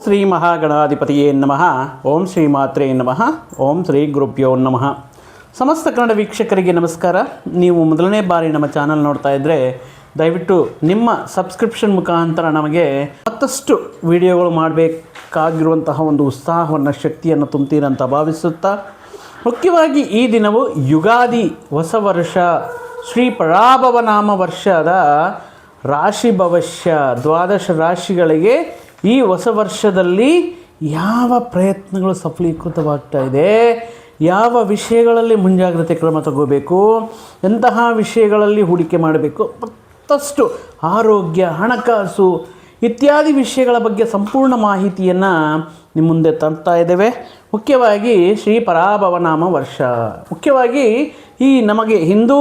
ಶ್ರೀ ಮಹಾಗಣಾಧಿಪತಿಯೇ ನಮಃ. ಓಂ ಶ್ರೀ ಮಾತ್ರೇ ನಮಃ. ಓಂ ಶ್ರೀ ಗುರುಭ್ಯೋ ನಮಃ. ಸಮಸ್ತ ಕನ್ನಡ ವೀಕ್ಷಕರಿಗೆ ನಮಸ್ಕಾರ. ನೀವು ಮೊದಲನೇ ಬಾರಿ ನಮ್ಮ ಚಾನಲ್ ನೋಡ್ತಾ ಇದ್ದರೆ ದಯವಿಟ್ಟು ನಿಮ್ಮ ಸಬ್ಸ್ಕ್ರಿಪ್ಷನ್ ಮುಖಾಂತರ ನಮಗೆ ಮತ್ತಷ್ಟು ವಿಡಿಯೋಗಳು ಮಾಡಬೇಕಾಗಿರುವಂತಹ ಒಂದು ಉತ್ಸಾಹವನ್ನು, ಶಕ್ತಿಯನ್ನು ತುಂಬ್ತೀರಂತ ಭಾವಿಸುತ್ತಾ, ಮುಖ್ಯವಾಗಿ ಈ ದಿನವು ಯುಗಾದಿ, ಹೊಸ ವರ್ಷ, ಶ್ರೀ ಪರಾಭವ ನಾಮ ವರ್ಷದ ರಾಶಿ ಭವಿಷ್ಯ, 12 ರಾಶಿಗಳಿಗೆ ಈ ಹೊಸ ವರ್ಷದಲ್ಲಿ ಯಾವ ಪ್ರಯತ್ನಗಳು ಸಫಲೀಕೃತವಾಗ್ತಾ ಇದೆ, ಯಾವ ವಿಷಯಗಳಲ್ಲಿ ಮುಂಜಾಗ್ರತೆ ಕ್ರಮ ತಗೋಬೇಕು, ಎಂತಹ ವಿಷಯಗಳಲ್ಲಿ ಹೂಡಿಕೆ ಮಾಡಬೇಕು, ಮತ್ತಷ್ಟು ಆರೋಗ್ಯ, ಹಣಕಾಸು ಇತ್ಯಾದಿ ವಿಷಯಗಳ ಬಗ್ಗೆ ಸಂಪೂರ್ಣ ಮಾಹಿತಿಯನ್ನು ನಿಮ್ಮ ಮುಂದೆ ತರ್ತಾ ಇದ್ದೇವೆ. ಮುಖ್ಯವಾಗಿ ಶ್ರೀ ಪರಾಭವ ನಾಮ ವರ್ಷ, ಮುಖ್ಯವಾಗಿ ಈ ನಮಗೆ ಹಿಂದೂ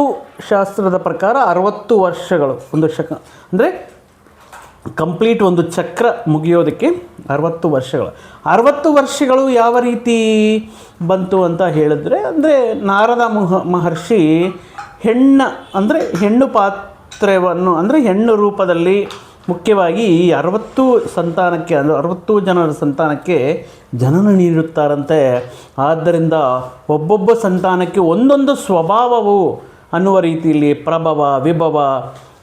ಶಾಸ್ತ್ರದ ಪ್ರಕಾರ 60 ವರ್ಷಗಳು, ಒಂದು ಅಂದರೆ ಕಂಪ್ಲೀಟ್ ಒಂದು ಚಕ್ರ ಮುಗಿಯೋದಕ್ಕೆ 60 ವರ್ಷಗಳು. 60 ವರ್ಷಗಳು ಯಾವ ರೀತಿ ಬಂತು ಅಂತ ಹೇಳಿದ್ರೆ, ಅಂದರೆ ನಾರದ ಮಹರ್ಷಿ ಹೆಣ್ಣು ಪಾತ್ರವನ್ನು, ಅಂದರೆ ಹೆಣ್ಣು ರೂಪದಲ್ಲಿ ಮುಖ್ಯವಾಗಿ ಈ 60 ಸಂತಾನಕ್ಕೆ, ಅಂದರೆ 60 ಜನರ ಸಂತಾನಕ್ಕೆ ಜನನ ನೀಡುತ್ತಾರಂತೆ. ಆದ್ದರಿಂದ ಒಬ್ಬೊಬ್ಬ ಸಂತಾನಕ್ಕೆ ಒಂದೊಂದು ಸ್ವಭಾವವು ಅನ್ನುವ ರೀತಿಯಲ್ಲಿ ಪ್ರಭವ, ವಿಭವ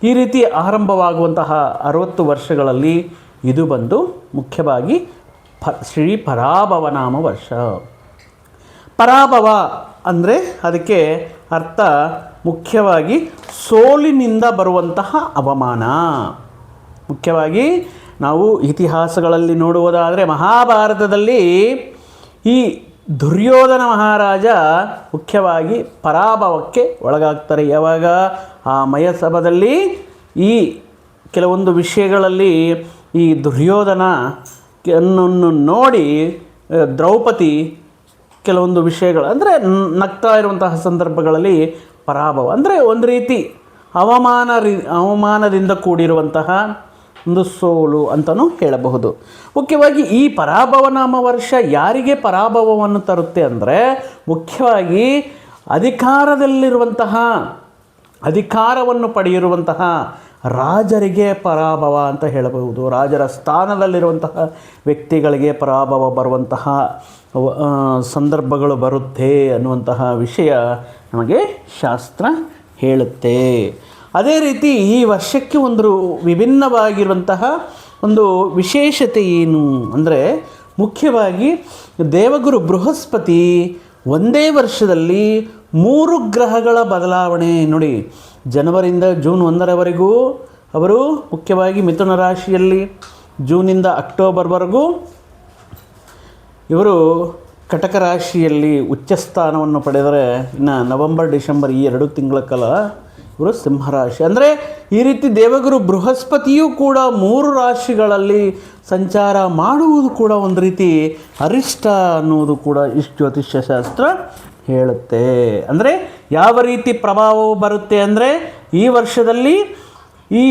ಈ ರೀತಿ ಆರಂಭವಾಗುವಂತಹ 60 ವರ್ಷಗಳಲ್ಲಿ ಇದು ಬಂದು ಮುಖ್ಯವಾಗಿ ಶ್ರೀ ಪರಾಭವ ನಾಮ ವರ್ಷ. ಪರಾಭವ ಅಂದರೆ ಅದಕ್ಕೆ ಅರ್ಥ ಮುಖ್ಯವಾಗಿ ಸೋಲಿನಿಂದ ಬರುವಂತಹ ಅವಮಾನ. ಮುಖ್ಯವಾಗಿ ನಾವು ಇತಿಹಾಸಗಳಲ್ಲಿ ನೋಡುವುದಾದರೆ ಮಹಾಭಾರತದಲ್ಲಿ ಈ ದುರ್ಯೋಧನ ಮಹಾರಾಜ ಮುಖ್ಯವಾಗಿ ಪರಾಭವಕ್ಕೆ ಒಳಗಾಗ್ತಾರೆ. ಯಾವಾಗ ಆ ಮಯಸಭದಲ್ಲಿ ಈ ಕೆಲವೊಂದು ವಿಷಯಗಳಲ್ಲಿ ಈ ದುರ್ಯೋಧನನ್ನು ನೋಡಿ ದ್ರೌಪದಿ ಕೆಲವೊಂದು ವಿಷಯಗಳು, ಅಂದರೆ ನಗ್ತಾ ಇರುವಂತಹ ಸಂದರ್ಭಗಳಲ್ಲಿ ಪರಾಭವ ಅಂದರೆ ಒಂದು ರೀತಿ ಅವಮಾನದಿಂದ ಕೂಡಿರುವಂತಹ ಒಂದು ಸೋಲು ಅಂತಲೂ ಹೇಳಬಹುದು. ಮುಖ್ಯವಾಗಿ ಈ ಪರಾಭವ ನಾಮ ವರ್ಷ ಯಾರಿಗೆ ಪರಾಭವವನ್ನು ತರುತ್ತೆ ಅಂದರೆ, ಮುಖ್ಯವಾಗಿ ಅಧಿಕಾರವನ್ನು ಪಡೆಯಿರುವಂತಹ ರಾಜರಿಗೆ ಪರಾಭವ ಅಂತ ಹೇಳಬಹುದು. ರಾಜರ ಸ್ಥಾನದಲ್ಲಿರುವಂತಹ ವ್ಯಕ್ತಿಗಳಿಗೆ ಪರಾಭವ ಬರುವಂತಹ ಸಂದರ್ಭಗಳು ಬರುತ್ತೆ ಅನ್ನುವಂತಹ ವಿಷಯ ನಮಗೆ ಶಾಸ್ತ್ರ ಹೇಳುತ್ತೆ. ಅದೇ ರೀತಿ ಈ ವರ್ಷಕ್ಕೆ ಒಂದು ವಿಭಿನ್ನವಾಗಿರುವಂತಹ ಒಂದು ವಿಶೇಷತೆ ಏನು ಅಂದರೆ, ಮುಖ್ಯವಾಗಿ ದೇವಗುರು ಬೃಹಸ್ಪತಿ ಒಂದೇ ವರ್ಷದಲ್ಲಿ 3 ಗ್ರಹಗಳ ಬದಲಾವಣೆ ನೋಡಿ. ಜನವರಿಯಿಂದ ಜೂನ್ 1ರವರೆಗೂ ಅವರು ಮುಖ್ಯವಾಗಿ ಮಿಥುನ ರಾಶಿಯಲ್ಲಿ, ಜೂನಿಂದ ಅಕ್ಟೋಬರ್ವರೆಗೂ ಇವರು ಕಟಕ ರಾಶಿಯಲ್ಲಿ ಉಚ್ಚ ಸ್ಥಾನವನ್ನು ಪಡೆದರೆ, ಇನ್ನು ನವೆಂಬರ್, ಡಿಸೆಂಬರ್ ಈ 2 ತಿಂಗಳ ಕಾಲ ಇವರು ಸಿಂಹರಾಶಿ. ಅಂದರೆ ಈ ರೀತಿ ದೇವಗುರು ಬೃಹಸ್ಪತಿಯೂ ಕೂಡ 3 ರಾಶಿಗಳಲ್ಲಿ ಸಂಚಾರ ಮಾಡುವುದು ಕೂಡ ಒಂದು ರೀತಿ ಅರಿಷ್ಟ ಅನ್ನುವುದು ಕೂಡ ಇಷ್ಟು ಜ್ಯೋತಿಷ್ಯ ಶಾಸ್ತ್ರ ಹೇಳುತ್ತೆ. ಅಂದರೆ ಯಾವ ರೀತಿ ಪ್ರಭಾವವು ಬರುತ್ತೆ ಅಂದರೆ, ಈ ವರ್ಷದಲ್ಲಿ ಈ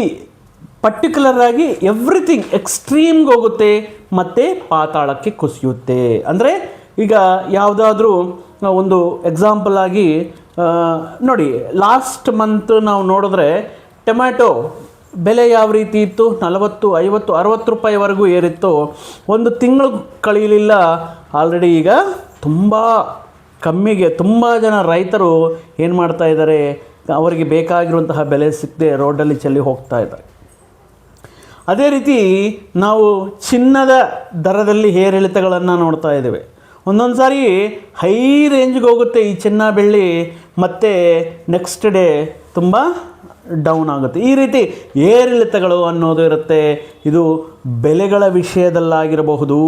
ಪರ್ಟಿಕ್ಯುಲರ್ ಆಗಿ ಎವ್ರಿಥಿಂಗ್ ಎಕ್ಸ್ಟ್ರೀಮ್ಗೆ ಹೋಗುತ್ತೆ ಮತ್ತು ಪಾತಾಳಕ್ಕೆ ಕುಸಿಯುತ್ತೆ. ಅಂದರೆ ಈಗ ಯಾವುದಾದ್ರೂ ಒಂದು ಎಕ್ಸಾಂಪಲ್ ಆಗಿ ನೋಡಿ, ಲಾಸ್ಟ್ ಮಂತ್ ನಾವು ನೋಡಿದ್ರೆ ಟೊಮ್ಯಾಟೊ ಬೆಲೆ ಯಾವ ರೀತಿ ಇತ್ತು, 40, 50, 60 ರೂಪಾಯಿವರೆಗೂ ಏರಿತ್ತು. ಒಂದು ತಿಂಗಳು ಕಳೆಯಲಿಲ್ಲ, ಆಲ್ರೆಡಿ ಈಗ ತುಂಬ ಕಮ್ಮಿಗೆ ತುಂಬ ಜನ ರೈತರು ಏನು ಮಾಡ್ತಾ ಇದ್ದಾರೆ, ಅವರಿಗೆ ಬೇಕಾಗಿರುವಂತಹ ಬೆಲೆ ಸಿಕ್ಕದೆ ರೋಡಲ್ಲಿ ಚೆಲ್ಲಿ ಹೋಗ್ತಾ ಇದ್ದಾರೆ. ಅದೇ ರೀತಿ ನಾವು ಚಿನ್ನದ ದರದಲ್ಲಿ ಏರಿಳಿತಗಳನ್ನು ನೋಡ್ತಾ ಇದ್ದೇವೆ. ಒಂದೊಂದು ಸಾರಿ ಹೈ ರೇಂಜ್ಗೆ ಹೋಗುತ್ತೆ ಈ ಚಿನ್ನ ಬೆಳ್ಳಿ, ಮತ್ತು ನೆಕ್ಸ್ಟ್ ಡೇ ತುಂಬ ಡೌನ್ ಆಗುತ್ತೆ. ಈ ರೀತಿ ಏರಿಳಿತಗಳು ಅನ್ನೋದು ಇರುತ್ತೆ. ಇದು ಬೆಲೆಗಳ ವಿಷಯದಲ್ಲಾಗಿರಬಹುದು,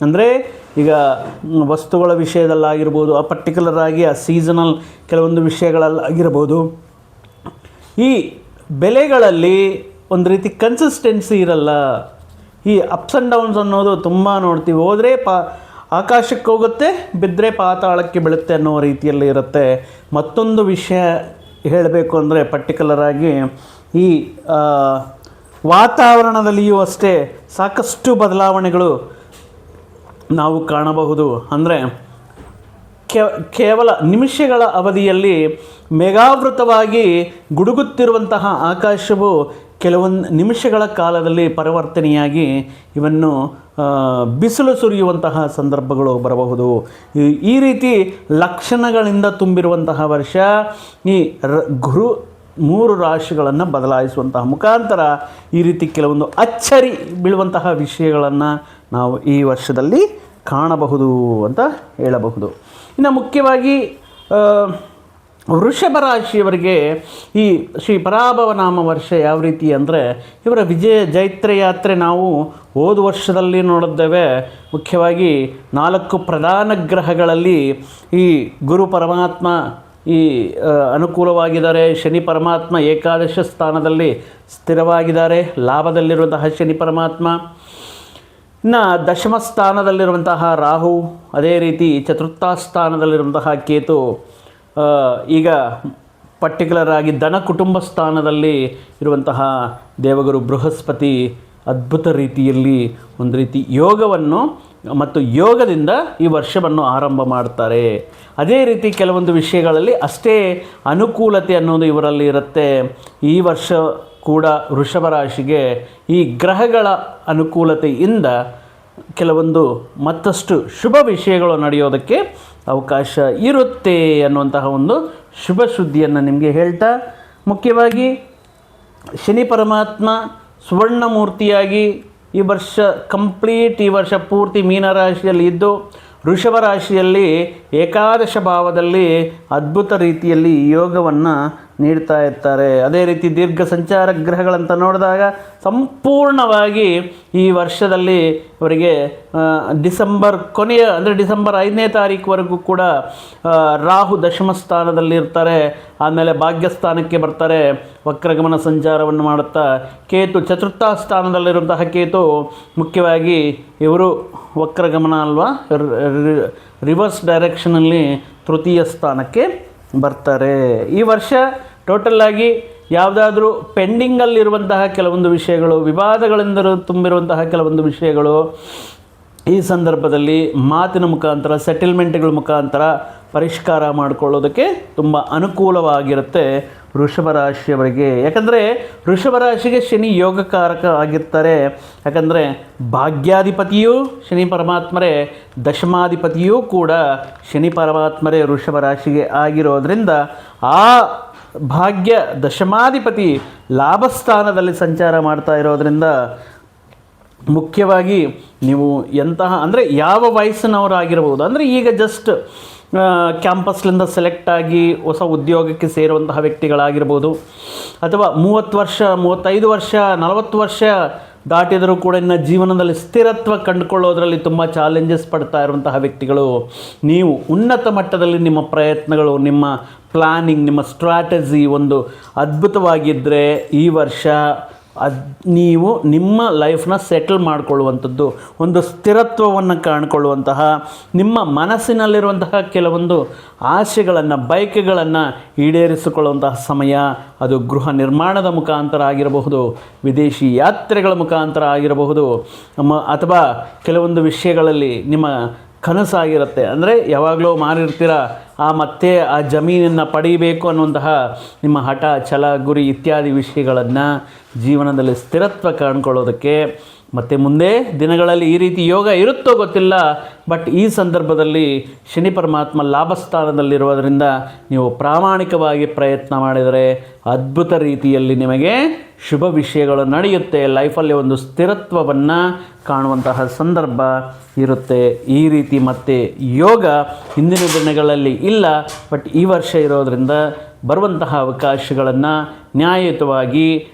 ಅಂದರೆ ಈಗ ವಸ್ತುಗಳ ವಿಷಯದಲ್ಲಾಗಿರ್ಬೋದು, ಆ ಪರ್ಟಿಕ್ಯುಲರ್ ಆಗಿ ಆ ಸೀಸನಲ್ ಕೆಲವೊಂದು ವಿಷಯಗಳಲ್ಲಾಗಿರ್ಬೋದು. ಈ ಬೆಲೆಗಳಲ್ಲಿ ಒಂದು ರೀತಿ ಕನ್ಸಿಸ್ಟೆನ್ಸಿ ಇರಲ್ಲ. ಈ ಅಪ್ಸ್ ಆ್ಯಂಡ್ ಡೌನ್ಸ್ ಅನ್ನೋದು ತುಂಬ ನೋಡ್ತೀವಿ. ಹೋದರೆ ಆಕಾಶಕ್ಕೆ ಹೋಗುತ್ತೆ, ಬಿದ್ದರೆ ಪಾತಾಳಕ್ಕೆ ಬೀಳುತ್ತೆ ಅನ್ನೋ ರೀತಿಯಲ್ಲಿ ಇರುತ್ತೆ. ಮತ್ತೊಂದು ವಿಷಯ ಹೇಳಬೇಕು ಅಂದರೆ, ಪರ್ಟಿಕ್ಯುಲರ್ ಆಗಿ ಈ ವಾತಾವರಣದಲ್ಲಿಯೂ ಅಷ್ಟೇ ಸಾಕಷ್ಟು ಬದಲಾವಣೆಗಳು ನಾವು ಕಾಣಬಹುದು. ಅಂದರೆ ಕೇವಲ ನಿಮಿಷಗಳ ಅವಧಿಯಲ್ಲಿ ಮೇಘಾವೃತವಾಗಿ ಗುಡುಗುತ್ತಿರುವಂತಹ ಆಕಾಶವು ಕೆಲವೊಂದು ನಿಮಿಷಗಳ ಕಾಲದಲ್ಲಿ ಪರಿವರ್ತನೆಯಾಗಿ ಇವನ್ನು ಬಿಸಿಲು ಸುರಿಯುವಂತಹ ಸಂದರ್ಭಗಳು ಬರಬಹುದು. ಈ ರೀತಿ ಲಕ್ಷಣಗಳಿಂದ ತುಂಬಿರುವಂತಹ ವರ್ಷ ಈ ಗುರು 3 ರಾಶಿಗಳನ್ನು ಬದಲಾಯಿಸುವಂತಹ ಮುಖಾಂತರ ಈ ರೀತಿ ಕೆಲವೊಂದು ಅಚ್ಚರಿ ಬೀಳುವಂತಹ ವಿಷಯಗಳನ್ನು ನಾವು ಈ ವರ್ಷದಲ್ಲಿ ಕಾಣಬಹುದು ಅಂತ ಹೇಳಬಹುದು. ಇನ್ನು ಮುಖ್ಯವಾಗಿ ವೃಷಭ ರಾಶಿಯವರಿಗೆ ಈ ಶ್ರೀ ಪರಾಭವ ನಾಮ ವರ್ಷ ಯಾವ ರೀತಿ ಅಂದರೆ, ಇವರ ವಿಜಯ ಜೈತ್ರ ಯಾತ್ರೆ ನಾವು ಹೋದ ವರ್ಷದಲ್ಲಿ ನೋಡಿದ್ದೇವೆ. ಮುಖ್ಯವಾಗಿ 4 ಪ್ರಧಾನ ಗ್ರಹಗಳಲ್ಲಿ ಈ ಗುರು ಪರಮಾತ್ಮ ಈ ಅನುಕೂಲವಾಗಿದ್ದಾರೆ. ಶನಿ ಪರಮಾತ್ಮ ಏಕಾದಶ ಸ್ಥಾನದಲ್ಲಿ ಸ್ಥಿರವಾಗಿದ್ದಾರೆ, ಲಾಭದಲ್ಲಿರುವಂತಹ ಶನಿ ಪರಮಾತ್ಮ. ಇನ್ನು ದಶಮ ಸ್ಥಾನದಲ್ಲಿರುವಂತಹ ರಾಹು, ಅದೇ ರೀತಿ ಚತುರ್ಥ ಸ್ಥಾನದಲ್ಲಿರುವಂತಹ ಕೇತು, ಈಗ ಪರ್ಟಿಕ್ಯುಲರ್ ಆಗಿ ಧನ ಕುಟುಂಬ ಸ್ಥಾನದಲ್ಲಿ ಇರುವಂತಹ ದೇವಗುರು ಬೃಹಸ್ಪತಿ ಅದ್ಭುತ ರೀತಿಯಲ್ಲಿ ಒಂದು ರೀತಿ ಯೋಗವನ್ನು ಮತ್ತು ಯೋಗದಿಂದ ಈ ವರ್ಷವನ್ನು ಆರಂಭ ಮಾಡ್ತಾರೆ. ಅದೇ ರೀತಿ ಕೆಲವೊಂದು ವಿಷಯಗಳಲ್ಲಿ ಅಷ್ಟೇ ಅನುಕೂಲತೆ ಅನ್ನೋದು ಇವರಲ್ಲಿ ಇರುತ್ತೆ. ಈ ವರ್ಷ ಕೂಡ ವೃಷಭ ರಾಶಿಗೆ ಈ ಗ್ರಹಗಳ ಅನುಕೂಲತೆಯಿಂದ ಕೆಲವೊಂದು ಮತ್ತಷ್ಟು ಶುಭ ವಿಷಯಗಳು ನಡೆಯೋದಕ್ಕೆ ಅವಕಾಶ ಇರುತ್ತೆ ಅನ್ನುವಂತಹ ಒಂದು ಶುಭ ಸುದ್ದಿಯನ್ನು ನಿಮಗೆ ಹೇಳ್ತಾ, ಮುಖ್ಯವಾಗಿ ಶನಿ ಪರಮಾತ್ಮ ಸುವರ್ಣಮೂರ್ತಿಯಾಗಿ ಈ ವರ್ಷ ಪೂರ್ತಿ ಮೀನರಾಶಿಯಲ್ಲಿ ಇದ್ದು ವೃಷಭ ರಾಶಿಯಲ್ಲಿ ಏಕಾದಶ ಭಾವದಲ್ಲಿ ಅದ್ಭುತ ರೀತಿಯಲ್ಲಿ ಯೋಗವನ್ನು ನೀಡ್ತಾ ಇರ್ತಾರೆ. ಅದೇ ರೀತಿ ದೀರ್ಘ ಸಂಚಾರ ಗ್ರಹಗಳಂತ ನೋಡಿದಾಗ ಸಂಪೂರ್ಣವಾಗಿ ಈ ವರ್ಷದಲ್ಲಿ ಅವರಿಗೆ ಡಿಸೆಂಬರ್ ಕೊನೆಯ ಅಂದರೆ ಡಿಸೆಂಬರ್ 5ನೇ ತಾರೀಕುವರೆಗೂ ಕೂಡ ರಾಹು ದಶಮ ಸ್ಥಾನದಲ್ಲಿ ಇರ್ತಾರೆ. ಆಮೇಲೆ ಭಾಗ್ಯಸ್ಥಾನಕ್ಕೆ ಬರ್ತಾರೆ, ವಕ್ರಗಮನ ಸಂಚಾರವನ್ನು ಮಾಡುತ್ತಾ. ಕೇತು ಚತುರ್ಥ ಸ್ಥಾನದಲ್ಲಿರುವಂತಹ ಕೇತು ಮುಖ್ಯವಾಗಿ ಇವರು ವಕ್ರಗಮನ ಅಲ್ವಾ, ರಿವರ್ಸ್ ಡೈರೆಕ್ಷನಲ್ಲಿ ತೃತೀಯ ಸ್ಥಾನಕ್ಕೆ ಬರ್ತಾರೆ. ಈ ವರ್ಷ ಟೋಟಲ್ಲಾಗಿ ಯಾವುದಾದ್ರೂ ಪೆಂಡಿಂಗಲ್ಲಿರುವಂತಹ ಕೆಲವೊಂದು ವಿಷಯಗಳು, ವಿವಾದಗಳಿಂದ ತುಂಬಿರುವಂತಹ ಕೆಲವೊಂದು ವಿಷಯಗಳು ಈ ಸಂದರ್ಭದಲ್ಲಿ ಮಾತಿನ ಮುಖಾಂತರ, ಸೆಟಲ್ಮೆಂಟ್ಗಳ ಮುಖಾಂತರ ಪರಿಷ್ಕಾರ ಮಾಡಿಕೊಳ್ಳೋದಕ್ಕೆ ತುಂಬ ಅನುಕೂಲವಾಗಿರುತ್ತೆ ವೃಷಭ ರಾಶಿಯವರಿಗೆ. ಯಾಕಂದರೆ ವೃಷಭ ರಾಶಿಗೆ ಶನಿ ಯೋಗಕಾರಕ ಆಗಿರ್ತಾರೆ. ಯಾಕಂದರೆ ಭಾಗ್ಯಾಧಿಪತಿಯೂ ಶನಿ ಪರಮಾತ್ಮರೇ, ದಶಮಾಧಿಪತಿಯೂ ಕೂಡ ಶನಿ ಪರಮಾತ್ಮರೇ ವೃಷಭ ರಾಶಿಗೆ ಆಗಿರೋದ್ರಿಂದ ಆ ಭಾಗ್ಯ ದಶಮಾಧಿಪತಿ ಲಾಭಸ್ಥಾನದಲ್ಲಿ ಸಂಚಾರ ಮಾಡ್ತಾ ಇರೋದರಿಂದ ಮುಖ್ಯವಾಗಿ ನೀವು ಎಂತಹ ಅಂದರೆ ಯಾವ ವಯಸ್ಸಿನವರಾಗಿರ್ಬೋದು, ಅಂದರೆ ಈಗ ಜಸ್ಟ್ ಕ್ಯಾಂಪಸ್ಲಿಂದ ಸೆಲೆಕ್ಟ್ ಆಗಿ ಹೊಸ ಉದ್ಯೋಗಕ್ಕೆ ಸೇರುವಂತಹ ವ್ಯಕ್ತಿಗಳಾಗಿರ್ಬೋದು, ಅಥವಾ 30 ವರ್ಷ 35 ವರ್ಷ 40 ವರ್ಷ ದಾಟಿದರೂ ಕೂಡ ಇನ್ನು ಜೀವನದಲ್ಲಿ ಸ್ಥಿರತ್ವ ಕಂಡುಕೊಳ್ಳೋದ್ರಲ್ಲಿ ತುಂಬ ಚಾಲೆಂಜಸ್ ಪಡ್ತಾ ಇರುವಂತಹ ವ್ಯಕ್ತಿಗಳು, ನೀವು ಉನ್ನತ ಮಟ್ಟದಲ್ಲಿ ನಿಮ್ಮ ಪ್ರಯತ್ನಗಳು, ನಿಮ್ಮ ಪ್ಲ್ಯಾನಿಂಗ್, ನಿಮ್ಮ ಸ್ಟ್ರಾಟಜಿ ಒಂದು ಅದ್ಭುತವಾಗಿದ್ದರೆ ಈ ವರ್ಷ ನೀವು ನಿಮ್ಮ ಲೈಫ್ನ ಸೆಟಲ್ ಮಾಡಿಕೊಳ್ಳುವಂಥದ್ದು, ಒಂದು ಸ್ಥಿರತ್ವವನ್ನು ಕಾಣ್ಕೊಳ್ಳುವಂತಹ, ನಿಮ್ಮ ಮನಸ್ಸಿನಲ್ಲಿರುವಂತಹ ಕೆಲವೊಂದು ಆಸೆಗಳನ್ನು, ಬಯಕೆಗಳನ್ನು ಈಡೇರಿಸಿಕೊಳ್ಳುವಂತಹ ಸಮಯ. ಅದು ಗೃಹ ನಿರ್ಮಾಣದ ಮುಖಾಂತರ ಆಗಿರಬಹುದು, ವಿದೇಶಿ ಯಾತ್ರೆಗಳ ಮುಖಾಂತರ ಆಗಿರಬಹುದು, ಅಥವಾ ಕೆಲವೊಂದು ವಿಷಯಗಳಲ್ಲಿ ನಿಮ್ಮ ಕನಸಾಗಿರುತ್ತೆ. ಅಂದರೆ ಯಾವಾಗಲೂ ಮಾರಿರ್ತೀರ, ಮತ್ತೆ ಆ ಜಮೀನನ್ನು ಪಡೀಬೇಕು ಅನ್ನುವಂತಹ ನಿಮ್ಮ ಹಠ, ಛಲ, ಗುರಿ ಇತ್ಯಾದಿ ವಿಷಯಗಳನ್ನು ಜೀವನದಲ್ಲಿ ಸ್ಥಿರತ್ವ ಕಾಣ್ಕೊಳ್ಳೋದಕ್ಕೆ, ಮತ್ತು ಮುಂದೆ ದಿನಗಳಲ್ಲಿ ಈ ರೀತಿ ಯೋಗ ಇರುತ್ತೋ ಗೊತ್ತಿಲ್ಲ, ಬಟ್ ಈ ಸಂದರ್ಭದಲ್ಲಿ ಶನಿ ಪರಮಾತ್ಮ ಲಾಭಸ್ಥಾನದಲ್ಲಿರುವುದರಿಂದ ನೀವು ಪ್ರಾಮಾಣಿಕವಾಗಿ ಪ್ರಯತ್ನ ಮಾಡಿದರೆ ಅದ್ಭುತ ರೀತಿಯಲ್ಲಿ ನಿಮಗೆ ಶುಭ ವಿಷಯಗಳು ನಡೆಯುತ್ತೆ. ಲೈಫಲ್ಲಿ ಒಂದು ಸ್ಥಿರತ್ವವನ್ನು ಕಾಣುವಂತಹ ಸಂದರ್ಭ ಇರುತ್ತೆ. ಈ ರೀತಿ ಮತ್ತೆ ಯೋಗ ಹಿಂದಿನ ದಿನಗಳಲ್ಲಿ ಇಲ್ಲ, ಬಟ್ ಈ ವರ್ಷ ಇರೋದರಿಂದ ಬರುವಂತಹ ಅವಕಾಶಗಳನ್ನು ನ್ಯಾಯಯುತವಾಗಿ,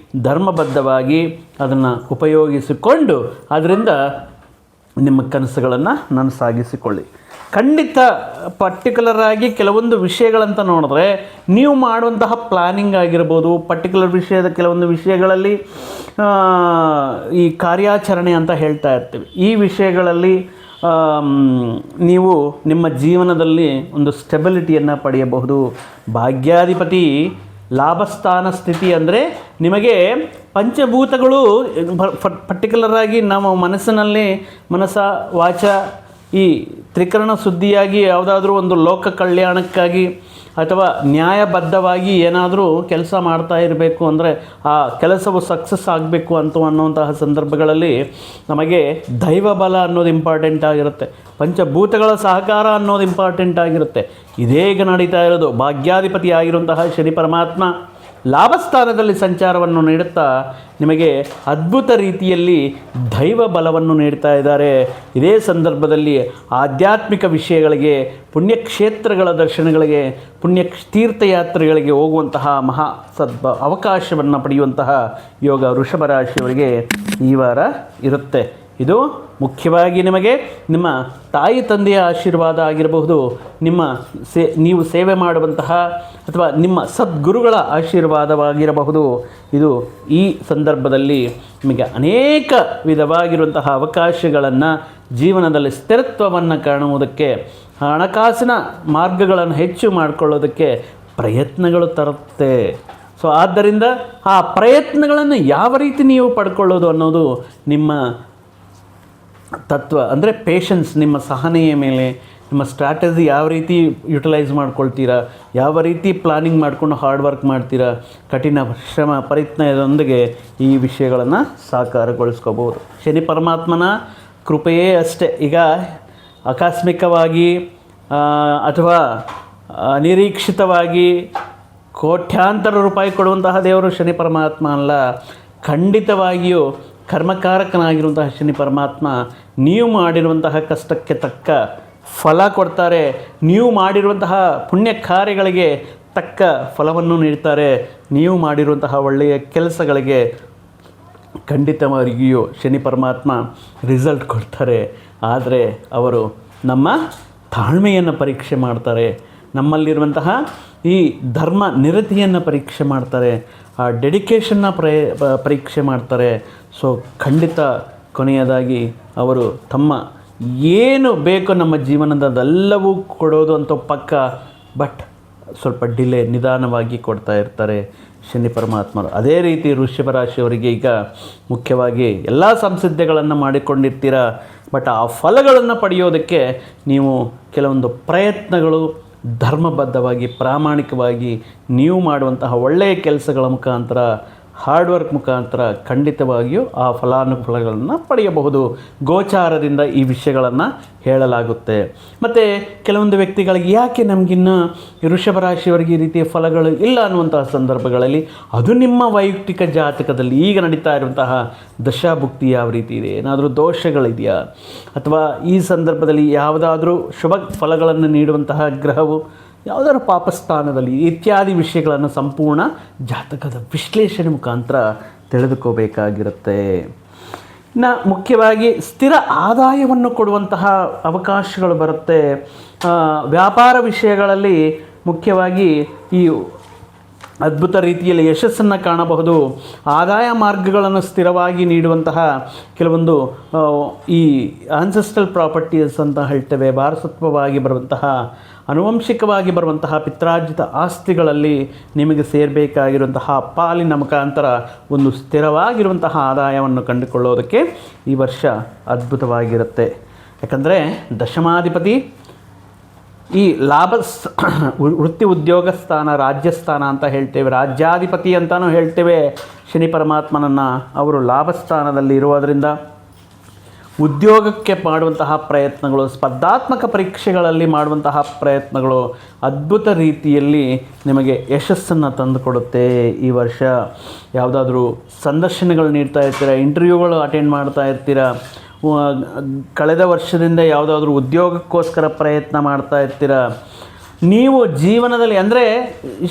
ಧರ್ಮಬದ್ಧವಾಗಿ ಅದನ್ನು ಉಪಯೋಗಿಸಿಕೊಂಡು ಅದರಿಂದ ನಿಮ್ಮ ಕನಸುಗಳನ್ನು ನನಸಾಗಿಸಿಕೊಳ್ಳಿ. ಖಂಡಿತ ಪರ್ಟಿಕ್ಯುಲರ್ ಆಗಿ ಕೆಲವೊಂದು ವಿಷಯಗಳಂತ ನೋಡಿದ್ರೆ ನೀವು ಮಾಡುವಂತಹ ಪ್ಲ್ಯಾನಿಂಗ್ ಆಗಿರ್ಬೋದು, ಪರ್ಟಿಕ್ಯುಲರ್ ವಿಷಯದ ಕೆಲವೊಂದು ವಿಷಯಗಳಲ್ಲಿ ಈ ಕಾರ್ಯಾಚರಣೆ ಅಂತ ಹೇಳ್ತಾ ಇರ್ತೀವಿ. ಈ ವಿಷಯಗಳಲ್ಲಿ ನೀವು ನಿಮ್ಮ ಜೀವನದಲ್ಲಿ ಒಂದು ಸ್ಟೆಬಿಲಿಟಿಯನ್ನು ಪಡೆಯಬಹುದು. ಭಾಗ್ಯಾಧಿಪತಿ ಲಾಭಸ್ಥಾನ ಸ್ಥಿತಿ ಅಂದರೆ ನಿಮಗೆ ಪಂಚಭೂತಗಳು ಪರ್ಟಿಕ್ಯುಲರ್ ಆಗಿ ನಮ್ಮ ಮನಸ್ಸಿನಲ್ಲಿ ಮನಸ ವಾಚ ಈ ತ್ರಿಕರಣ ಶುದ್ಧಿಯಾಗಿ ಯಾವುದಾದ್ರೂ ಒಂದು ಲೋಕ ಕಲ್ಯಾಣಕ್ಕಾಗಿ ಅಥವಾ ನ್ಯಾಯಬದ್ಧವಾಗಿ ಏನಾದರೂ ಕೆಲಸ ಮಾಡ್ತಾ ಇರಬೇಕು ಅಂದರೆ ಆ ಕೆಲಸವು ಸಕ್ಸಸ್ ಆಗಬೇಕು ಅನ್ನುವಂತಹ ಸಂದರ್ಭಗಳಲ್ಲಿ ನಮಗೆ ದೈವ ಬಲ ಅನ್ನೋದು ಇಂಪಾರ್ಟೆಂಟ್ ಆಗಿರುತ್ತೆ, ಪಂಚಭೂತಗಳ ಸಹಕಾರ ಅನ್ನೋದು ಇಂಪಾರ್ಟೆಂಟ್ ಆಗಿರುತ್ತೆ. ಇದೇ ಈಗ ನಡೀತಾ ಇರೋದು. ಭಾಗ್ಯಾಧಿಪತಿ ಆಗಿರುವಂತಹ ಶನಿ ಪರಮಾತ್ಮ ಲಾಭಸ್ಥಾನದಲ್ಲಿ ಸಂಚಾರವನ್ನು ನೀಡುತ್ತಾ ನಿಮಗೆ ಅದ್ಭುತ ರೀತಿಯಲ್ಲಿ ದೈವ ಬಲವನ್ನು ನೀಡ್ತಾ ಇದ್ದಾರೆ. ಇದೇ ಸಂದರ್ಭದಲ್ಲಿ ಆಧ್ಯಾತ್ಮಿಕ ವಿಷಯಗಳಿಗೆ, ಪುಣ್ಯಕ್ಷೇತ್ರಗಳ ದರ್ಶನಗಳಿಗೆ, ಪುಣ್ಯ ತೀರ್ಥಯಾತ್ರೆಗಳಿಗೆ ಹೋಗುವಂತಹ ಮಹಾ ಅವಕಾಶವನ್ನು ಪಡೆಯುವಂತಹ ಯೋಗ ವೃಷಭ ರಾಶಿಯವರಿಗೆ ಈ ವಾರ ಇರುತ್ತೆ. ಇದು ಮುಖ್ಯವಾಗಿ ನಿಮಗೆ ನಿಮ್ಮ ತಾಯಿ ತಂದೆಯ ಆಶೀರ್ವಾದ ಆಗಿರಬಹುದು, ನೀವು ಸೇವೆ ಮಾಡುವಂತಹ ಅಥವಾ ನಿಮ್ಮ ಸದ್ಗುರುಗಳ ಆಶೀರ್ವಾದವಾಗಿರಬಹುದು. ಇದು ಈ ಸಂದರ್ಭದಲ್ಲಿ ನಿಮಗೆ ಅನೇಕ ವಿಧವಾಗಿರುವಂತಹ ಅವಕಾಶಗಳನ್ನು, ಜೀವನದಲ್ಲಿ ಸ್ಥಿರತ್ವವನ್ನು ಕಾಣುವುದಕ್ಕೆ, ಹಣಕಾಸಿನ ಮಾರ್ಗಗಳನ್ನು ಹೆಚ್ಚು ಮಾಡಿಕೊಳ್ಳೋದಕ್ಕೆ ಪ್ರಯತ್ನಗಳು ತರುತ್ತೆ. ಸೊ ಆದ್ದರಿಂದ ಆ ಪ್ರಯತ್ನಗಳನ್ನು ಯಾವ ರೀತಿ ನೀವು ಪಡ್ಕೊಳ್ಳೋದು ಅನ್ನೋದು ನಿಮ್ಮ ತತ್ವ, ಅಂದರೆ ಪೇಷನ್ಸ್, ನಿಮ್ಮ ಸಹನೆಯ ಮೇಲೆ, ನಿಮ್ಮ ಸ್ಟ್ರಾಟಜಿ ಯಾವ ರೀತಿ ಯುಟಿಲೈಸ್ ಮಾಡ್ಕೊಳ್ತೀರಾ, ಯಾವ ರೀತಿ ಪ್ಲಾನಿಂಗ್ ಮಾಡಿಕೊಂಡು ಹಾರ್ಡ್ ವರ್ಕ್ ಮಾಡ್ತೀರಾ, ಕಠಿಣ ಶ್ರಮ ಪ್ರಯತ್ನದೊಂದಿಗೆ ಈ ವಿಷಯಗಳನ್ನು ಸಾಕಾರಗೊಳಿಸ್ಕೋಬೋದು. ಶನಿ ಪರಮಾತ್ಮನ ಕೃಪೆಯೇ ಅಷ್ಟೇ. ಈಗ ಆಕಸ್ಮಿಕವಾಗಿ ಅಥವಾ ಅನಿರೀಕ್ಷಿತವಾಗಿ ಕೋಟ್ಯಾಂತರ ರೂಪಾಯಿ ಕೊಡುವಂತಹ ದೇವರು ಶನಿ ಪರಮಾತ್ಮ ಅಲ್ಲ. ಖಂಡಿತವಾಗಿಯೂ ಕರ್ಮಕಾರಕನಾಗಿರುವಂತಹ ಶನಿ ಪರಮಾತ್ಮ ನೀವು ಮಾಡಿರುವಂತಹ ಕಷ್ಟಕ್ಕೆ ತಕ್ಕ ಫಲ ಕೊಡ್ತಾರೆ. ನೀವು ಮಾಡಿರುವಂತಹ ಪುಣ್ಯ ಕಾರ್ಯಗಳಿಗೆ ತಕ್ಕ ಫಲವನ್ನು ನೀಡ್ತಾರೆ. ನೀವು ಮಾಡಿರುವಂತಹ ಒಳ್ಳೆಯ ಕೆಲಸಗಳಿಗೆ ಖಂಡಿತವಾಗಿಯೂ ಶನಿ ಪರಮಾತ್ಮ ರಿಸಲ್ಟ್ ಕೊಡ್ತಾರೆ. ಆದರೆ ಅವರು ನಮ್ಮ ತಾಳ್ಮೆಯನ್ನು ಪರೀಕ್ಷೆ ಮಾಡ್ತಾರೆ, ನಮ್ಮಲ್ಲಿರುವಂತಹ ಈ ಧರ್ಮ ನಿರತಿಯನ್ನು ಪರೀಕ್ಷೆ ಮಾಡ್ತಾರೆ, ಆ ಡೆಡಿಕೇಶನ್ನ ಪರೀಕ್ಷೆ ಮಾಡ್ತಾರೆ. ಸೊ ಖಂಡಿತ ಕೊನೆಯದಾಗಿ ಅವರು ತಮ್ಮ ಏನು ಬೇಕೋ ನಮ್ಮ ಜೀವನದಲ್ಲವೂ ಕೊಡೋದು ಅಂತ ಪಕ್ಕ, ಬಟ್ ಸ್ವಲ್ಪ ನಿಧಾನವಾಗಿ ಕೊಡ್ತಾ ಇರ್ತಾರೆ ಶನಿ ಪರಮಾತ್ಮರು. ಅದೇ ರೀತಿ ವೃಷಭ ರಾಶಿಯವರಿಗೆ ಈಗ ಮುಖ್ಯವಾಗಿ ಎಲ್ಲ ಸಂಸಿದ್ಧಗಳನ್ನು ಮಾಡಿಕೊಂಡಿರ್ತೀರ, ಬಟ್ ಆ ಫಲಗಳನ್ನು ಪಡೆಯೋದಕ್ಕೆ ನೀವು ಕೆಲವೊಂದು ಪ್ರಯತ್ನಗಳು, ಧರ್ಮಬದ್ಧವಾಗಿ ಪ್ರಾಮಾಣಿಕವಾಗಿ ನೀವು ಮಾಡುವಂತಹ ಒಳ್ಳೆಯ ಕೆಲಸಗಳ ಮುಖಾಂತರ, ಹಾರ್ಡ್ ವರ್ಕ್ ಮುಖಾಂತರ ಖಂಡಿತವಾಗಿಯೂ ಆ ಫಲಾನುಫಲಗಳನ್ನು ಪಡೆಯಬಹುದು. ಗೋಚಾರದಿಂದ ಈ ವಿಷಯಗಳನ್ನು ಹೇಳಲಾಗುತ್ತೆ. ಮತ್ತು ಕೆಲವೊಂದು ವ್ಯಕ್ತಿಗಳಿಗೆ ಯಾಕೆ ನಮಗಿನ್ನೂ ವೃಷಭ ರಾಶಿಯವರಿಗೆ ಈ ರೀತಿಯ ಫಲಗಳು ಇಲ್ಲ ಅನ್ನುವಂತಹ ಸಂದರ್ಭಗಳಲ್ಲಿ ಅದು ನಿಮ್ಮ ವೈಯಕ್ತಿಕ ಜಾತಕದಲ್ಲಿ ಈಗ ನಡೀತಾ ಇರುವಂತಹ ದಶಾಭುಕ್ತಿ ಯಾವ ರೀತಿ ಇದೆ, ಏನಾದರೂ ದೋಷಗಳಿದೆಯಾ, ಅಥವಾ ಈ ಸಂದರ್ಭದಲ್ಲಿ ಯಾವುದಾದ್ರೂ ಶುಭ ಫಲಗಳನ್ನು ನೀಡುವಂತಹ ಗ್ರಹವು ಯಾವುದಾದ್ರು ಪಾಪಸ್ಥಾನದಲ್ಲಿ ಇತ್ಯಾದಿ ವಿಷಯಗಳನ್ನು ಸಂಪೂರ್ಣ ಜಾತಕದ ವಿಶ್ಲೇಷಣೆ ಮುಖಾಂತರ ತಿಳಿದುಕೋಬೇಕಾಗಿರುತ್ತೆ. ಇನ್ನು ಮುಖ್ಯವಾಗಿ ಸ್ಥಿರ ಆದಾಯವನ್ನು ಕೊಡುವಂತಹ ಅವಕಾಶಗಳು ಬರುತ್ತೆ. ವ್ಯಾಪಾರ ವಿಷಯಗಳಲ್ಲಿ ಮುಖ್ಯವಾಗಿ ಈ ಅದ್ಭುತ ರೀತಿಯಲ್ಲಿ ಯಶಸ್ಸನ್ನು ಕಾಣಬಹುದು. ಆದಾಯ ಮಾರ್ಗಗಳನ್ನು ಸ್ಥಿರವಾಗಿ ನೀಡುವಂತಹ ಕೆಲವೊಂದು ಈ ಆನ್ಸೆಸ್ಟ್ರಲ್ ಪ್ರಾಪರ್ಟೀಸ್ ಅಂತ ಹೇಳ್ತೇವೆ, ವಾರಸತ್ವವಾಗಿ ಬರುವಂತಹ, ಆನುವಂಶಿಕವಾಗಿ ಬರುವಂತಹ ಪಿತ್ರಾರ್ಜಿತ ಆಸ್ತಿಗಳಲ್ಲಿ ನಿಮಗೆ ಸೇರಬೇಕಾಗಿರುವಂತಹ ಪಾಲಿನ ಮುಖಾಂತರ ಒಂದು ಸ್ಥಿರವಾಗಿರುವಂತಹ ಆದಾಯವನ್ನು ಕಂಡುಕೊಳ್ಳೋದಕ್ಕೆ ಈ ವರ್ಷ ಅದ್ಭುತವಾಗಿರುತ್ತೆ. ಯಾಕಂದರೆ ದಶಮಾಧಿಪತಿ ಈ ವೃತ್ತಿ ಉದ್ಯೋಗ ಸ್ಥಾನ, ರಾಜ್ಯಸ್ಥಾನ ಅಂತ ಹೇಳ್ತೇವೆ, ರಾಜ್ಯಾಧಿಪತಿ ಅಂತಲೂ ಹೇಳ್ತೇವೆ ಶನಿ ಪರಮಾತ್ಮನನ್ನು. ಅವರು ಲಾಭಸ್ಥಾನದಲ್ಲಿ ಇರುವುದರಿಂದ ಉದ್ಯೋಗಕ್ಕೆ ಮಾಡುವಂತಹ ಪ್ರಯತ್ನಗಳು, ಸ್ಪರ್ಧಾತ್ಮಕ ಪರೀಕ್ಷೆಗಳಲ್ಲಿ ಮಾಡುವಂತಹ ಪ್ರಯತ್ನಗಳು ಅದ್ಭುತ ರೀತಿಯಲ್ಲಿ ನಿಮಗೆ ಯಶಸ್ಸನ್ನು ತಂದುಕೊಡುತ್ತೆ. ಈ ವರ್ಷ ಯಾವುದಾದ್ರೂ ಸಂದರ್ಶನಗಳು ನೀಡ್ತಾ ಇರ್ತೀರ, ಇಂಟರ್ವ್ಯೂಗಳು ಅಟೆಂಡ್ ಮಾಡ್ತಾ ಇರ್ತೀರ, ಕಳೆದ ವರ್ಷದಿಂದ ಯಾವುದಾದ್ರೂ ಉದ್ಯೋಗಕ್ಕೋಸ್ಕರ ಪ್ರಯತ್ನ ಮಾಡ್ತಾ ಇರ್ತೀರ, ನೀವು ಜೀವನದಲ್ಲಿ ಅಂದರೆ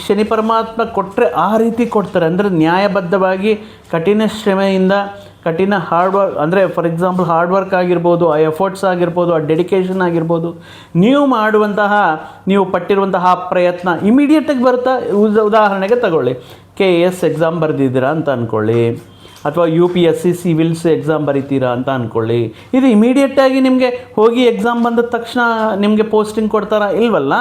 ಶನಿ ಪರಮಾತ್ಮ ಕೊಟ್ಟರೆ ಆ ರೀತಿ ಕೊಡ್ತಾರೆ. ಅಂದರೆ ನ್ಯಾಯಬದ್ಧವಾಗಿ ಕಠಿಣ ಶ್ರಮೆಯಿಂದ, ಕಠಿಣ ಹಾರ್ಡ್ ವರ್ಕ್, ಅಂದರೆ ಫಾರ್ ಎಕ್ಸಾಂಪಲ್ ಹಾರ್ಡ್ ವರ್ಕ್ ಆಗಿರ್ಬೋದು, ಆ ಎಫರ್ಟ್ಸ್ ಆಗಿರ್ಬೋದು, ಆ ಡೆಡಿಕೇಶನ್ ಆಗಿರ್ಬೋದು, ನೀವು ಪಟ್ಟಿರುವಂತಹ ಪ್ರಯತ್ನ ಇಮಿಡಿಯೇಟಾಗಿ ಬರುತ್ತಾ. ಉದಾಹರಣೆಗೆ ತಗೊಳ್ಳಿ, KS ಎಕ್ಸಾಮ್ ಬರೆದಿದ್ದೀರಾ ಅಂತ ಅಂದ್ಕೊಳ್ಳಿ, ಅಥವಾ UPSC ಸಿವಿಲ್ಸ್ ಎಕ್ಸಾಮ್ ಬರೀತೀರಾ ಅಂತ ಅಂದ್ಕೊಳ್ಳಿ. ಇದು ಇಮಿಡಿಯೇಟಾಗಿ ನಿಮಗೆ ಹೋಗಿ ಎಕ್ಸಾಮ್ ಬಂದ ತಕ್ಷಣ ನಿಮಗೆ ಪೋಸ್ಟಿಂಗ್ ಕೊಡ್ತಾರಾ? ಇಲ್ವಲ್ಲ.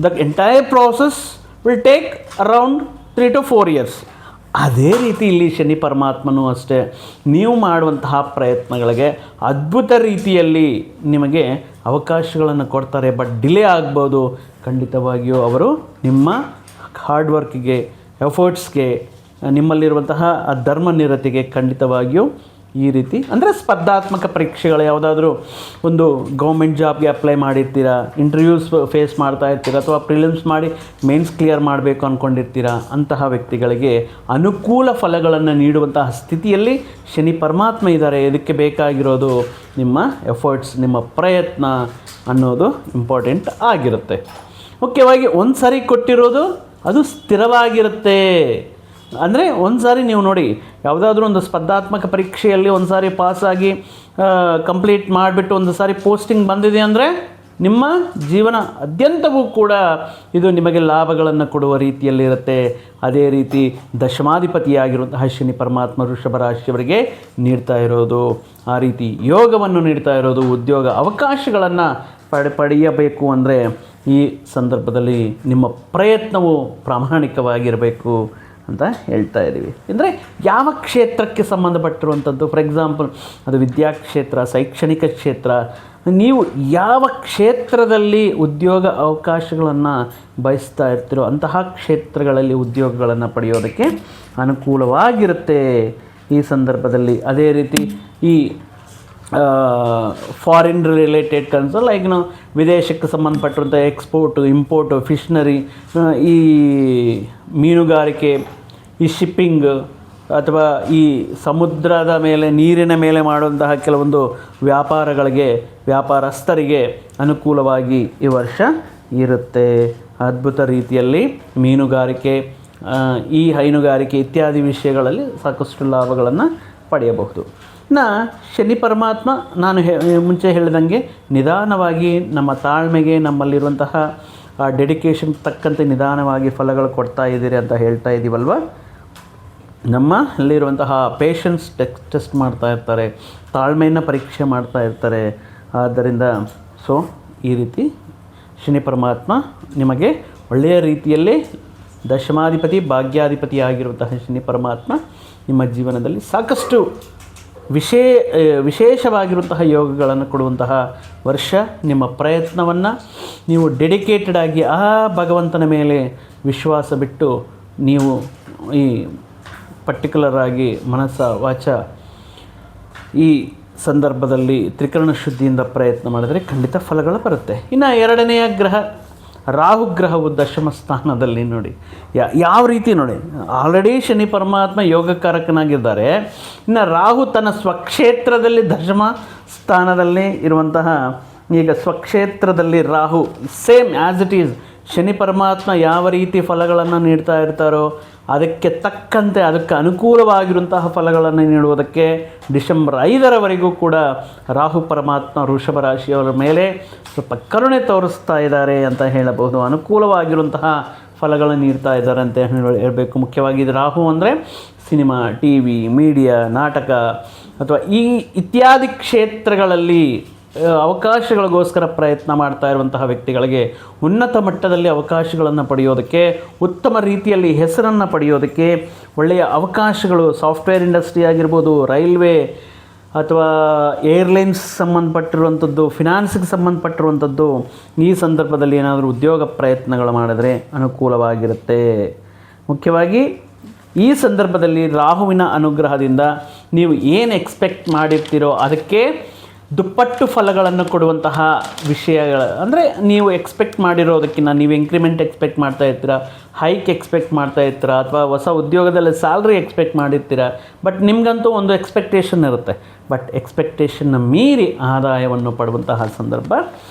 The entire process will take around 3 to 4 years. ಅದೇ ರೀತಿ ಇಲ್ಲಿ ಶನಿ ಪರಮಾತ್ಮನೂ ಅಷ್ಟೇ, ನೀವು ಮಾಡುವಂತಹ ಪ್ರಯತ್ನಗಳಿಗೆ ಅದ್ಭುತ ರೀತಿಯಲ್ಲಿ ನಿಮಗೆ ಅವಕಾಶಗಳನ್ನು ಕೊಡ್ತಾರೆ. ಬಟ್ ಡಿಲೇ ಆಗ್ಬೋದು. ಖಂಡಿತವಾಗಿಯೂ ಅವರು ನಿಮ್ಮ ಹಾರ್ಡ್ ವರ್ಕಿಗೆ, ಎಫರ್ಟ್ಸ್ಗೆ, ನಿಮ್ಮಲ್ಲಿರುವಂತಹ ಧರ್ಮ ನಿರತಿಗೆ ಖಂಡಿತವಾಗಿಯೂ ಈ ರೀತಿ, ಅಂದರೆ ಸ್ಪರ್ಧಾತ್ಮಕ ಪರೀಕ್ಷೆಗಳು ಯಾವುದಾದ್ರೂ ಒಂದು ಗೌರ್ಮೆಂಟ್ ಜಾಬ್ಗೆ ಅಪ್ಲೈ ಮಾಡಿರ್ತೀರಾ, ಇಂಟರ್ವ್ಯೂಸ್ ಫೇಸ್ ಮಾಡ್ತಾ ಇರ್ತೀರ, ಅಥವಾ ಪ್ರಿಲಿಮ್ಸ್ ಮಾಡಿ ಮೇನ್ಸ್ ಕ್ಲಿಯರ್ ಮಾಡಬೇಕು ಅಂದ್ಕೊಂಡಿರ್ತೀರ, ಅಂತಹ ವ್ಯಕ್ತಿಗಳಿಗೆ ಅನುಕೂಲ ಫಲಗಳನ್ನು ನೀಡುವಂತಹ ಸ್ಥಿತಿಯಲ್ಲಿ ಶನಿ ಪರಮಾತ್ಮ ಇದ್ದಾರೆ. ಇದಕ್ಕೆ ಬೇಕಾಗಿರೋದು ನಿಮ್ಮ ಎಫರ್ಟ್ಸ್, ನಿಮ್ಮ ಪ್ರಯತ್ನ ಅನ್ನೋದು ಇಂಪಾರ್ಟೆಂಟ್ ಆಗಿರುತ್ತೆ. ಮುಖ್ಯವಾಗಿ ಒಂದು ಸಾರಿ ಕೊಟ್ಟಿರೋದು ಅದು ಸ್ಥಿರವಾಗಿರುತ್ತೆ. ಅಂದರೆ ಒಂದು ಸಾರಿ ನೀವು ನೋಡಿ, ಯಾವುದಾದ್ರೂ ಒಂದು ಸ್ಪರ್ಧಾತ್ಮಕ ಪರೀಕ್ಷೆಯಲ್ಲಿ ಒಂದು ಸಾರಿ ಪಾಸಾಗಿ ಕಂಪ್ಲೀಟ್ ಮಾಡಿಬಿಟ್ಟು ಒಂದು ಸಾರಿ ಪೋಸ್ಟಿಂಗ್ ಬಂದಿದೆ ಅಂದರೆ ನಿಮ್ಮ ಜೀವನ ಅತ್ಯಂತವೂ ಕೂಡ ಇದು ನಿಮಗೆ ಲಾಭಗಳನ್ನು ಕೊಡುವ ರೀತಿಯಲ್ಲಿರುತ್ತೆ. ಅದೇ ರೀತಿ ದಶಮಾಧಿಪತಿಯಾಗಿರುವಂತಹ ಶನಿ ಪರಮಾತ್ಮ ವೃಷಭ ರಾಶಿಯವರಿಗೆ ನೀಡ್ತಾ ಇರೋದು, ಆ ರೀತಿ ಯೋಗವನ್ನು ನೀಡ್ತಾ ಇರೋದು. ಉದ್ಯೋಗ ಅವಕಾಶಗಳನ್ನು ಪಡೆಯಬೇಕು ಅಂದರೆ ಈ ಸಂದರ್ಭದಲ್ಲಿ ನಿಮ್ಮ ಪ್ರಯತ್ನವು ಪ್ರಾಮಾಣಿಕವಾಗಿರಬೇಕು ಅಂತ ಹೇಳ್ತಾ ಇದ್ದೀವಿ. ಅಂದರೆ ಯಾವ ಕ್ಷೇತ್ರಕ್ಕೆ ಸಂಬಂಧಪಟ್ಟಿರುವಂಥದ್ದು, ಫಾರ್ ಎಕ್ಸಾಂಪಲ್ ಅದು ವಿದ್ಯಾಕ್ಷೇತ್ರ, ಶೈಕ್ಷಣಿಕ ಕ್ಷೇತ್ರ, ನೀವು ಯಾವ ಕ್ಷೇತ್ರದಲ್ಲಿ ಉದ್ಯೋಗ ಅವಕಾಶಗಳನ್ನು ಬಯಸ್ತಾ ಇರ್ತೀರೋ ಅಂತಹ ಕ್ಷೇತ್ರಗಳಲ್ಲಿ ಉದ್ಯೋಗಗಳನ್ನು ಪಡೆಯೋದಕ್ಕೆ ಅನುಕೂಲವಾಗಿರುತ್ತೆ ಈ ಸಂದರ್ಭದಲ್ಲಿ. ಅದೇ ರೀತಿ ಈ ಫಾರಿನ್ ರಿಲೇಟೆಡ್ ಕನ್ಸಲ್, ಲೈಕ್ ನಾವು ವಿದೇಶಕ್ಕೆ ಸಂಬಂಧಪಟ್ಟಿರುವಂಥ ಎಕ್ಸ್ಪೋರ್ಟು, ಇಂಪೋರ್ಟು, ಫಿಶ್ನರಿ, ಈ ಮೀನುಗಾರಿಕೆ, ಈ ಶಿಪ್ಪಿಂಗ್, ಅಥವಾ ಈ ಸಮುದ್ರದ ಮೇಲೆ, ನೀರಿನ ಮೇಲೆ ಮಾಡುವಂತಹ ಕೆಲವೊಂದು ವ್ಯಾಪಾರಗಳಿಗೆ, ವ್ಯಾಪಾರಸ್ಥರಿಗೆ ಅನುಕೂಲವಾಗಿ ಈ ವರ್ಷ ಇರುತ್ತೆ. ಅದ್ಭುತ ರೀತಿಯಲ್ಲಿ ಮೀನುಗಾರಿಕೆ, ಈ ಹೈನುಗಾರಿಕೆ ಇತ್ಯಾದಿ ವಿಷಯಗಳಲ್ಲಿ ಸಾಕಷ್ಟು ಲಾಭಗಳನ್ನು ಪಡೆಯಬಹುದು. ಇನ್ನು ಶನಿ ಪರಮಾತ್ಮ, ನಾನು ಮುಂಚೆ ಹೇಳಿದಂಗೆ ನಿಧಾನವಾಗಿ ನಮ್ಮ ತಾಳ್ಮೆಗೆ, ನಮ್ಮಲ್ಲಿರುವಂತಹ ಡೆಡಿಕೇಶನ್ ತಕ್ಕಂತೆ ನಿಧಾನವಾಗಿ ಫಲಗಳು ಕೊಡ್ತಾ ಇದ್ದೀರಿ ಅಂತ ಹೇಳ್ತಾ ಇದ್ದೀವಲ್ವ. ನಮ್ಮಲ್ಲಿರುವಂತಹ ಪೇಷನ್ಸ್ ಟೆಸ್ಟ್ ಮಾಡ್ತಾ ಇರ್ತಾರೆ, ತಾಳ್ಮೆಯನ್ನು ಪರೀಕ್ಷೆ ಮಾಡ್ತಾ ಇರ್ತಾರೆ. ಆದ್ದರಿಂದ ಈ ರೀತಿ ಶನಿ ಪರಮಾತ್ಮ ನಿಮಗೆ ಒಳ್ಳೆಯ ರೀತಿಯಲ್ಲಿ ದಶಮಾಧಿಪತಿ, ಭಾಗ್ಯಾಧಿಪತಿ ಆಗಿರುವಂತಹ ಶನಿ ಪರಮಾತ್ಮ ನಿಮ್ಮ ಜೀವನದಲ್ಲಿ ಸಾಕಷ್ಟು ವಿಶೇಷವಾಗಿರುವಂತಹ ಯೋಗಗಳನ್ನು ಕೊಡುವಂತಹ ವರ್ಷ. ನಿಮ್ಮ ಪ್ರಯತ್ನವನ್ನು ನೀವು ಡೆಡಿಕೇಟೆಡ್ ಆಗಿ ಆ ಭಗವಂತನ ಮೇಲೆ ವಿಶ್ವಾಸ ಬಿಟ್ಟು ನೀವು ಈ ಪರ್ಟಿಕ್ಯುಲರ್ ಆಗಿ ಮನಸ್ಸ, ವಾಚ ಈ ಸಂದರ್ಭದಲ್ಲಿ ತ್ರಿಕರಣ ಶುದ್ಧಿಯಿಂದ ಪ್ರಯತ್ನ ಮಾಡಿದರೆ ಖಂಡಿತ ಫಲಗಳು ಬರುತ್ತೆ. ಇನ್ನು ಎರಡನೆಯ ಗ್ರಹ ರಾಹು ಗ್ರಹವು ದಶಮ ಸ್ಥಾನದಲ್ಲಿ ನೋಡಿ ಯಾವ ರೀತಿ ನೋಡಿ, ಆಲ್ರೆಡಿ ಶನಿ ಪರಮಾತ್ಮ ಯೋಗಕಾರಕನಾಗಿದ್ದಾರೆ. ಇನ್ನು ರಾಹು ತನ್ನ ಸ್ವಕ್ಷೇತ್ರದಲ್ಲಿ ದಶಮ ಸ್ಥಾನದಲ್ಲಿ ಇರುವಂತಹ, ಈಗ ಸ್ವಕ್ಷೇತ್ರದಲ್ಲಿ Rahu same as it is Shani ಪರಮಾತ್ಮ ಯಾವ ರೀತಿ ಫಲಗಳನ್ನು ನೀಡ್ತಾ ಇರ್ತಾರೋ ಅದಕ್ಕೆ ತಕ್ಕಂತೆ, ಅದಕ್ಕೆ ಅನುಕೂಲವಾಗಿರುವಂತಹ ಫಲಗಳನ್ನು ನೀಡುವುದಕ್ಕೆ ಡಿಸೆಂಬರ್ 5ರವರೆಗೂ ಕೂಡ ರಾಹು ಪರಮಾತ್ಮ ವೃಷಭ ರಾಶಿಯವರ ಮೇಲೆ ಸ್ವಲ್ಪ ಕರುಣೆ ತೋರಿಸ್ತಾ ಇದ್ದಾರೆ ಅಂತ ಹೇಳಬಹುದು. ಅನುಕೂಲವಾಗಿರುವಂತಹ ಫಲಗಳನ್ನು ನೀಡ್ತಾ ಇದ್ದಾರೆ ಅಂತ ಹೇಳಬೇಕು. ಮುಖ್ಯವಾಗಿ ಇದು ರಾಹು ಅಂದರೆ ಸಿನಿಮಾ, ಟಿ ವಿ, ಮೀಡಿಯಾ, ನಾಟಕ ಅಥವಾ ಈ ಇತ್ಯಾದಿ ಕ್ಷೇತ್ರಗಳಲ್ಲಿ ಅವಕಾಶಗಳಿಗೋಸ್ಕರ ಪ್ರಯತ್ನ ಮಾಡ್ತಾ ಇರುವಂತಹ ವ್ಯಕ್ತಿಗಳಿಗೆ ಉನ್ನತ ಮಟ್ಟದಲ್ಲಿ ಅವಕಾಶಗಳನ್ನು ಪಡೆಯೋದಕ್ಕೆ, ಉತ್ತಮ ರೀತಿಯಲ್ಲಿ ಹೆಸರನ್ನು ಪಡೆಯೋದಕ್ಕೆ ಒಳ್ಳೆಯ ಅವಕಾಶಗಳು, ಸಾಫ್ಟ್ವೇರ್ ಇಂಡಸ್ಟ್ರಿ ಆಗಿರ್ಬೋದು, ರೈಲ್ವೆ ಅಥವಾ ಏರ್ಲೈನ್ಸ್ ಸಂಬಂಧಪಟ್ಟಿರುವಂಥದ್ದು, ಫಿನಾನ್ಸಿಗೆ ಸಂಬಂಧಪಟ್ಟಿರುವಂಥದ್ದು, ಈ ಸಂದರ್ಭದಲ್ಲಿ ಏನಾದರೂ ಉದ್ಯೋಗ ಪ್ರಯತ್ನಗಳು ಮಾಡಿದ್ರೆ ಅನುಕೂಲವಾಗಿರುತ್ತೆ. ಮುಖ್ಯವಾಗಿ ಈ ಸಂದರ್ಭದಲ್ಲಿ ರಾಹುವಿನ ಅನುಗ್ರಹದಿಂದ ನೀವು ಏನು ಎಕ್ಸ್ಪೆಕ್ಟ್ ಮಾಡಿರ್ತೀರೋ ಅದಕ್ಕೆ ದುಪ್ಪಟ್ಟು ಫಲಗಳನ್ನು ಕೊಡುವಂತಹ ವಿಷಯಗಳು, ಅಂದರೆ ನೀವು ಎಕ್ಸ್ಪೆಕ್ಟ್ ಮಾಡಿರೋದಕ್ಕಿಂತ ನೀವು ಇಂಕ್ರಿಮೆಂಟ್ ಎಕ್ಸ್ಪೆಕ್ಟ್ ಮಾಡ್ತಾ ಇರ್ತೀರ, ಹೈಕ್ ಎಕ್ಸ್ಪೆಕ್ಟ್ ಮಾಡ್ತಾ ಇರ್ತೀರ, ಅಥವಾ ಹೊಸ ಉದ್ಯೋಗದಲ್ಲಿ ಸ್ಯಾಲ್ರಿ ಎಕ್ಸ್ಪೆಕ್ಟ್ ಮಾಡಿರ್ತೀರ. ಬಟ್ ನಿಮಗಂತೂ ಒಂದು ಎಕ್ಸ್ಪೆಕ್ಟೇಷನ್ ಇರುತ್ತೆ, ಬಟ್ ಎಕ್ಸ್ಪೆಕ್ಟೇಷನ್ನ ಮೀರಿ ಆದಾಯವನ್ನು ಪಡುವಂತಹ ಸಂದರ್ಭ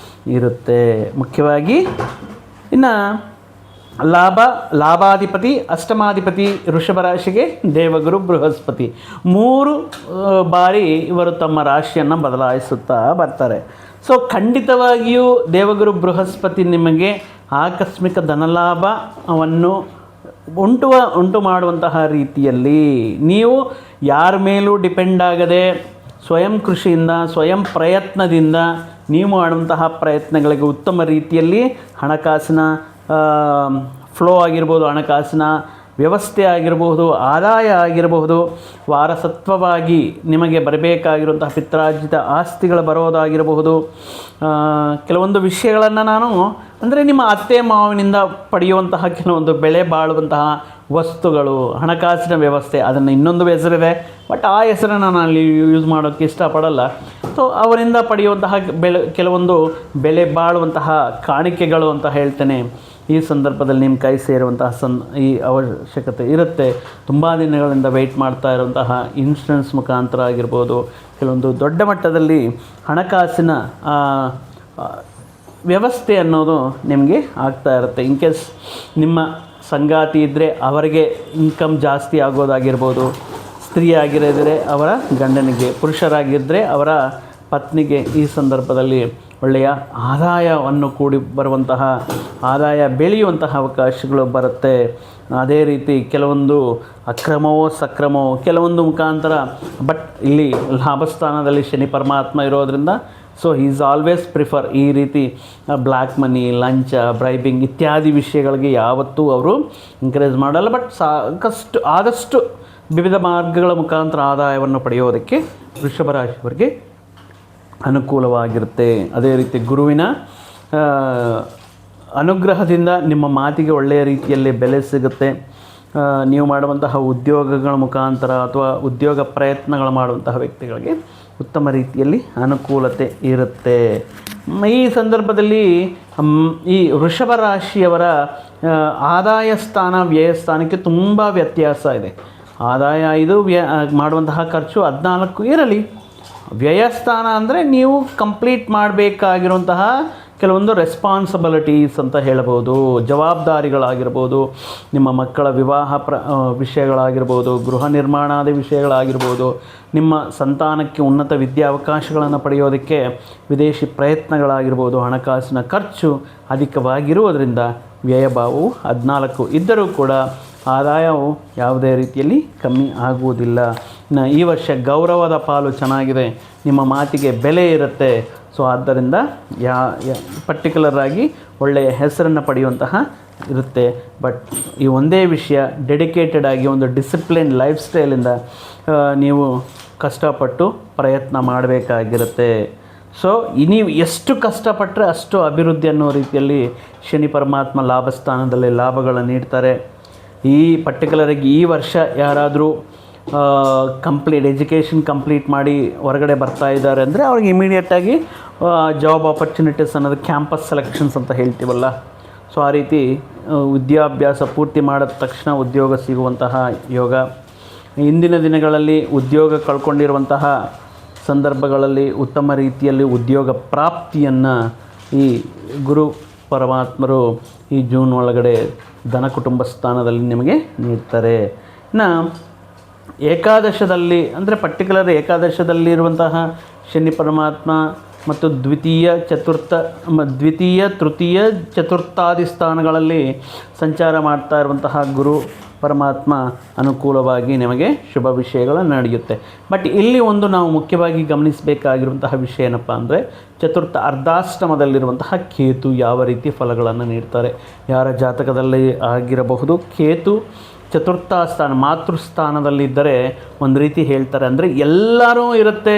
ಇರುತ್ತೆ. ಮುಖ್ಯವಾಗಿ ಇನ್ನು ಲಾಭಾಧಿಪತಿ, ಅಷ್ಟಮಾಧಿಪತಿ ವೃಷಭ ರಾಶಿಗೆ ದೇವಗುರು ಬೃಹಸ್ಪತಿ 3 ಬಾರಿ ಇವರು ತಮ್ಮ ರಾಶಿಯನ್ನು ಬದಲಾಯಿಸುತ್ತಾ ಬರ್ತಾರೆ. ಖಂಡಿತವಾಗಿಯೂ ದೇವಗುರು ಬೃಹಸ್ಪತಿ ನಿಮಗೆ ಆಕಸ್ಮಿಕ ಧನಲಾಭವನ್ನು ಉಂಟು ಮಾಡುವಂತಹ ರೀತಿಯಲ್ಲಿ, ನೀವು ಯಾರ ಮೇಲೂ ಡಿಪೆಂಡ್ ಆಗದೆ ಸ್ವಯಂ ಕೃಷಿಯಿಂದ, ಸ್ವಯಂ ಪ್ರಯತ್ನದಿಂದ ನೀವು ಮಾಡುವಂತಹ ಪ್ರಯತ್ನಗಳಿಗೆ ಉತ್ತಮ ರೀತಿಯಲ್ಲಿ ಹಣಕಾಸಿನ ಫ್ಲೋ ಆಗಿರ್ಬೋದು, ಹಣಕಾಸಿನ ವ್ಯವಸ್ಥೆ ಆಗಿರಬಹುದು, ಆದಾಯ ಆಗಿರಬಹುದು, ವಾರಸತ್ವವಾಗಿ ನಿಮಗೆ ಬರಬೇಕಾಗಿರುವಂತಹ ಪಿತ್ರಾರ್ಜಿತ ಆಸ್ತಿಗಳು ಬರೋದಾಗಿರಬಹುದು. ಕೆಲವೊಂದು ವಿಷಯಗಳನ್ನು ನಾನು ಅಂದರೆ ನಿಮ್ಮ ಅತ್ತೆ ಮಾವನಿಂದ ಪಡೆಯುವಂತಹ ಕೆಲವೊಂದು ಬೆಲೆ ಬಾಳುವಂತಹ ವಸ್ತುಗಳು, ಹಣಕಾಸಿನ ವ್ಯವಸ್ಥೆ, ಅದನ್ನು ಇನ್ನೊಂದು ಹೆಸರಿದೆ, ಬಟ್ ಆ ಹೆಸರನ್ನು ನಾನು ಅಲ್ಲಿ ಯೂಸ್ ಮಾಡೋಕ್ಕೆ ಇಷ್ಟಪಡಲ್ಲ. ಸೊ ಅವರಿಂದ ಪಡೆಯುವಂತಹ ಕೆಲವೊಂದು ಬೆಲೆ ಬಾಳುವಂತಹ ಕಾಣಿಕೆಗಳು ಅಂತ ಹೇಳ್ತೇನೆ. ಈ ಸಂದರ್ಭದಲ್ಲಿ ನಿಮ್ಮ ಕೈ ಸೇರುವಂತಹ ಈ ಅವಶ್ಯಕತೆ ಇರುತ್ತೆ. ತುಂಬ ದಿನಗಳಿಂದ ವೆಯ್ಟ್ ಮಾಡ್ತಾ ಇರುವಂತಹ ಇನ್ಶೂರೆನ್ಸ್ ಮುಖಾಂತರ ಆಗಿರ್ಬೋದು, ಕೆಲವೊಂದು ದೊಡ್ಡ ಮಟ್ಟದಲ್ಲಿ ಹಣಕಾಸಿನ ವ್ಯವಸ್ಥೆ ಅನ್ನೋದು ನಿಮಗೆ ಆಗ್ತಾ ಇರುತ್ತೆ. ಇನ್ ಕೇಸ್ ನಿಮ್ಮ ಸಂಗಾತಿ ಇದ್ದರೆ ಅವರಿಗೆ ಇನ್ಕಮ್ ಜಾಸ್ತಿ ಆಗೋದಾಗಿರ್ಬೋದು, ಸ್ತ್ರೀ ಆಗಿರಿದರೆ ಅವರ ಗಂಡನಿಗೆ, ಪುರುಷರಾಗಿದ್ದರೆ ಅವರ ಪತ್ನಿಗೆ ಈ ಸಂದರ್ಭದಲ್ಲಿ ಒಳ್ಳೆಯ ಆದಾಯವನ್ನು ಕೂಡಿ ಬರುವಂತಹ, ಆದಾಯ ಬೆಳೆಯುವಂತಹ ಅವಕಾಶಗಳು ಬರುತ್ತೆ. ಅದೇ ರೀತಿ ಕೆಲವೊಂದು ಅಕ್ರಮವೋ ಸಕ್ರಮವೋ ಕೆಲವೊಂದು ಮುಖಾಂತರ, ಬಟ್ ಇಲ್ಲಿ ಲಾಭಸ್ಥಾನದಲ್ಲಿ ಶನಿ ಪರಮಾತ್ಮ ಇರೋದರಿಂದ ಸೊ ಈಸ್ ಆಲ್ವೇಸ್ ಪ್ರಿಫರ್ ಈ ರೀತಿ ಬ್ಲ್ಯಾಕ್ ಮನಿ, ಲಂಚ, ಬ್ರೈಬಿಂಗ್ ಇತ್ಯಾದಿ ವಿಷಯಗಳಿಗೆ ಯಾವತ್ತೂ ಅವರು ಎಂಕರೇಜ್ ಮಾಡಲ್ಲ. ಬಟ್ ಆದಷ್ಟು ವಿವಿಧ ಮಾರ್ಗಗಳ ಮುಖಾಂತರ ಆದಾಯವನ್ನು ಪಡೆಯೋದಕ್ಕೆ ವೃಷಭ ರಾಶಿಯವರಿಗೆ ಅನುಕೂಲವಾಗಿರುತ್ತೆ. ಅದೇ ರೀತಿ ಗುರುವಿನ ಅನುಗ್ರಹದಿಂದ ನಿಮ್ಮ ಮಾತಿಗೆ ಒಳ್ಳೆಯ ರೀತಿಯಲ್ಲಿ ಬೆಲೆ ಸಿಗುತ್ತೆ. ನೀವು ಮಾಡುವಂತಹ ಉದ್ಯೋಗಗಳ ಮುಖಾಂತರ ಅಥವಾ ಉದ್ಯೋಗ ಪ್ರಯತ್ನಗಳು ಮಾಡುವಂತಹ ವ್ಯಕ್ತಿಗಳಿಗೆ ಉತ್ತಮ ರೀತಿಯಲ್ಲಿ ಅನುಕೂಲತೆ ಇರುತ್ತೆ. ಈ ಸಂದರ್ಭದಲ್ಲಿ ಈ ವೃಷಭ ರಾಶಿಯವರ ಆದಾಯ ಸ್ಥಾನ ವ್ಯಯ ಸ್ಥಾನಕ್ಕೆ ತುಂಬ ವ್ಯತ್ಯಾಸ ಇದೆ. ಆದಾಯ 5, ಮಾಡುವಂತಹ ಖರ್ಚು 14 ಇರಲಿ. ವ್ಯಯಸ್ಥಾನ ಅಂದರೆ ನೀವು ಕಂಪ್ಲೀಟ್ ಮಾಡಬೇಕಾಗಿರುವಂತಹ ಕೆಲವೊಂದು ರೆಸ್ಪಾನ್ಸಿಬಿಲಿಟೀಸ್ ಅಂತ ಹೇಳ್ಬೋದು, ಜವಾಬ್ದಾರಿಗಳಾಗಿರ್ಬೋದು, ನಿಮ್ಮ ಮಕ್ಕಳ ವಿವಾಹ ವಿಷಯಗಳಾಗಿರ್ಬೋದು, ಗೃಹ ನಿರ್ಮಾಣಾದಿ ವಿಷಯಗಳಾಗಿರ್ಬೋದು, ನಿಮ್ಮ ಸಂತಾನಕ್ಕೆ ಉನ್ನತ ವಿದ್ಯಾವಕಾಶಗಳನ್ನು ಪಡೆಯೋದಕ್ಕೆ ವಿದೇಶಿ ಪ್ರಯತ್ನಗಳಾಗಿರ್ಬೋದು, ಹಣಕಾಸಿನ ಖರ್ಚು ಅಧಿಕವಾಗಿರುವುದರಿಂದ ವ್ಯಯಭಾವವು 14 ಇದ್ದರೂ ಕೂಡ ಆದಾಯವು ಯಾವುದೇ ರೀತಿಯಲ್ಲಿ ಕಮ್ಮಿ ಆಗುವುದಿಲ್ಲ. ಈ ವರ್ಷ ಗೌರವದ ಪಾಲು ಚೆನ್ನಾಗಿದೆ, ನಿಮ್ಮ ಮಾತಿಗೆ ಬೆಲೆ ಇರುತ್ತೆ. ಸೊ ಆದ್ದರಿಂದ ಪರ್ಟಿಕ್ಯುಲರ್ ಆಗಿ ಒಳ್ಳೆಯ ಹೆಸರನ್ನು ಪಡೆಯುವಂತಹ ಇರುತ್ತೆ. ಬಟ್ ಈ ಒಂದೇ ವಿಷಯ, ಡೆಡಿಕೇಟೆಡ್ ಆಗಿ ಒಂದು ಡಿಸಿಪ್ಲಿನ್ ಲೈಫ್ ಸ್ಟೈಲಿಂದ ನೀವು ಕಷ್ಟಪಟ್ಟು ಪ್ರಯತ್ನ ಮಾಡಬೇಕಾಗಿರುತ್ತೆ. ಸೊ ನೀವು ಎಷ್ಟು ಕಷ್ಟಪಟ್ಟರೆ ಅಷ್ಟು ಅಭಿವೃದ್ಧಿ ಅನ್ನೋ ರೀತಿಯಲ್ಲಿ ಶನಿ ಪರಮಾತ್ಮ ಲಾಭಸ್ಥಾನದಲ್ಲಿ ಲಾಭಗಳನ್ನು ನೀಡ್ತಾರೆ. ಈ ಪರ್ಟಿಕ್ಯುಲರಾಗಿ ಈ ವರ್ಷ ಯಾರಾದರೂ ಎಜುಕೇಷನ್ ಕಂಪ್ಲೀಟ್ ಮಾಡಿ ಹೊರಗಡೆ ಬರ್ತಾ ಇದ್ದಾರೆ ಅಂದರೆ ಅವ್ರಿಗೆ ಇಮಿಡಿಯೇಟಾಗಿ ಜಾಬ್ ಆಪರ್ಚುನಿಟೀಸ್ ಅನ್ನೋದು ಕ್ಯಾಂಪಸ್ ಸೆಲೆಕ್ಷನ್ಸ್ ಅಂತ ಹೇಳ್ತೀವಲ್ಲ, ಸೊ ಆ ರೀತಿ ವಿದ್ಯಾಭ್ಯಾಸ ಪೂರ್ತಿ ಮಾಡಿದ ತಕ್ಷಣ ಉದ್ಯೋಗ ಸಿಗುವಂತಹ ಯೋಗ. ಇಂದಿನ ದಿನಗಳಲ್ಲಿ ಉದ್ಯೋಗ ಕಳ್ಕೊಂಡಿರುವಂತಹ ಸಂದರ್ಭಗಳಲ್ಲಿ ಉತ್ತಮ ರೀತಿಯಲ್ಲಿ ಉದ್ಯೋಗ ಪ್ರಾಪ್ತಿಯನ್ನು ಈ ಗುರು ಪರಮಾತ್ಮರು ಈ ಜೂನ್ ಒಳಗಡೆ ಧನ ಕುಟುಂಬ ಸ್ಥಾನದಲ್ಲಿ ನಿಮಗೆ ನೀಡ್ತಾರೆ. ಇನ್ನು ಏಕಾದಶದಲ್ಲಿ ಅಂದರೆ ಪರ್ಟಿಕ್ಯುಲರ್ ಏಕಾದಶದಲ್ಲಿರುವಂತಹ ಶನಿ ಪರಮಾತ್ಮ ಮತ್ತು ದ್ವಿತೀಯ ತೃತೀಯ ಚತುರ್ಥಾದಿ ಸ್ಥಾನಗಳಲ್ಲಿ ಸಂಚಾರ ಮಾಡ್ತಾ ಇರುವಂತಹ ಗುರು ಪರಮಾತ್ಮ ಅನುಕೂಲವಾಗಿ ನಿಮಗೆ ಶುಭ ವಿಷಯಗಳು ನಡೆಯುತ್ತೆ. ಬಟ್ ಇಲ್ಲಿ ಒಂದು ನಾವು ಮುಖ್ಯವಾಗಿ ಗಮನಿಸಬೇಕಾಗಿರುವಂತಹ ವಿಷಯ ಏನಪ್ಪ ಅಂದರೆ ಚತುರ್ಥ ಅರ್ಧಾಷ್ಟಮದಲ್ಲಿರುವಂತಹ ಕೇತು ಯಾವ ರೀತಿ ಫಲಗಳನ್ನು ನೀಡ್ತಾರೆ. ಯಾರ ಜಾತಕದಲ್ಲಿ ಆಗಿರಬಹುದು ಕೇತು ಚತುರ್ಥ ಸ್ಥಾನ ಮಾತೃಸ್ಥಾನದಲ್ಲಿದ್ದರೆ ಒಂದು ರೀತಿ ಹೇಳ್ತಾರೆ ಅಂದರೆ ಎಲ್ಲರೂ ಇರುತ್ತೆ,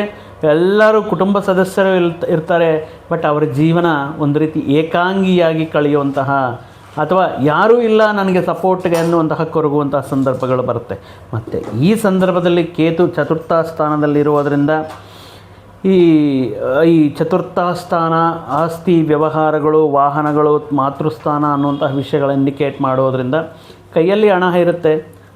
ಎಲ್ಲರೂ ಕುಟುಂಬ ಸದಸ್ಯರು ಇರ್ತಾರೆ, ಬಟ್ ಅವರ ಜೀವನ ಒಂದು ರೀತಿ ಏಕಾಂಗಿಯಾಗಿ ಕಳೆಯುವಂತಹ ಅಥವಾ ಯಾರೂ ಇಲ್ಲ ನನಗೆ ಸಪೋರ್ಟ್ಗೆ ಅನ್ನುವಂತಹ ಕೊರಗುವಂತಹ ಸಂದರ್ಭಗಳು ಬರುತ್ತೆ. ಮತ್ತು ಈ ಸಂದರ್ಭದಲ್ಲಿ ಕೇತು ಚತುರ್ಥ ಸ್ಥಾನದಲ್ಲಿರುವುದರಿಂದ ಈ ಚತುರ್ಥ ಸ್ಥಾನ ಆಸ್ತಿ ವ್ಯವಹಾರಗಳು, ವಾಹನಗಳು, ಮಾತೃಸ್ಥಾನ ಅನ್ನುವಂತಹ ವಿಷಯಗಳ ಇಂಡಿಕೇಟ್ ಮಾಡೋದರಿಂದ ಕೈಯಲ್ಲಿ ಹಣ ಇರುತ್ತೆ,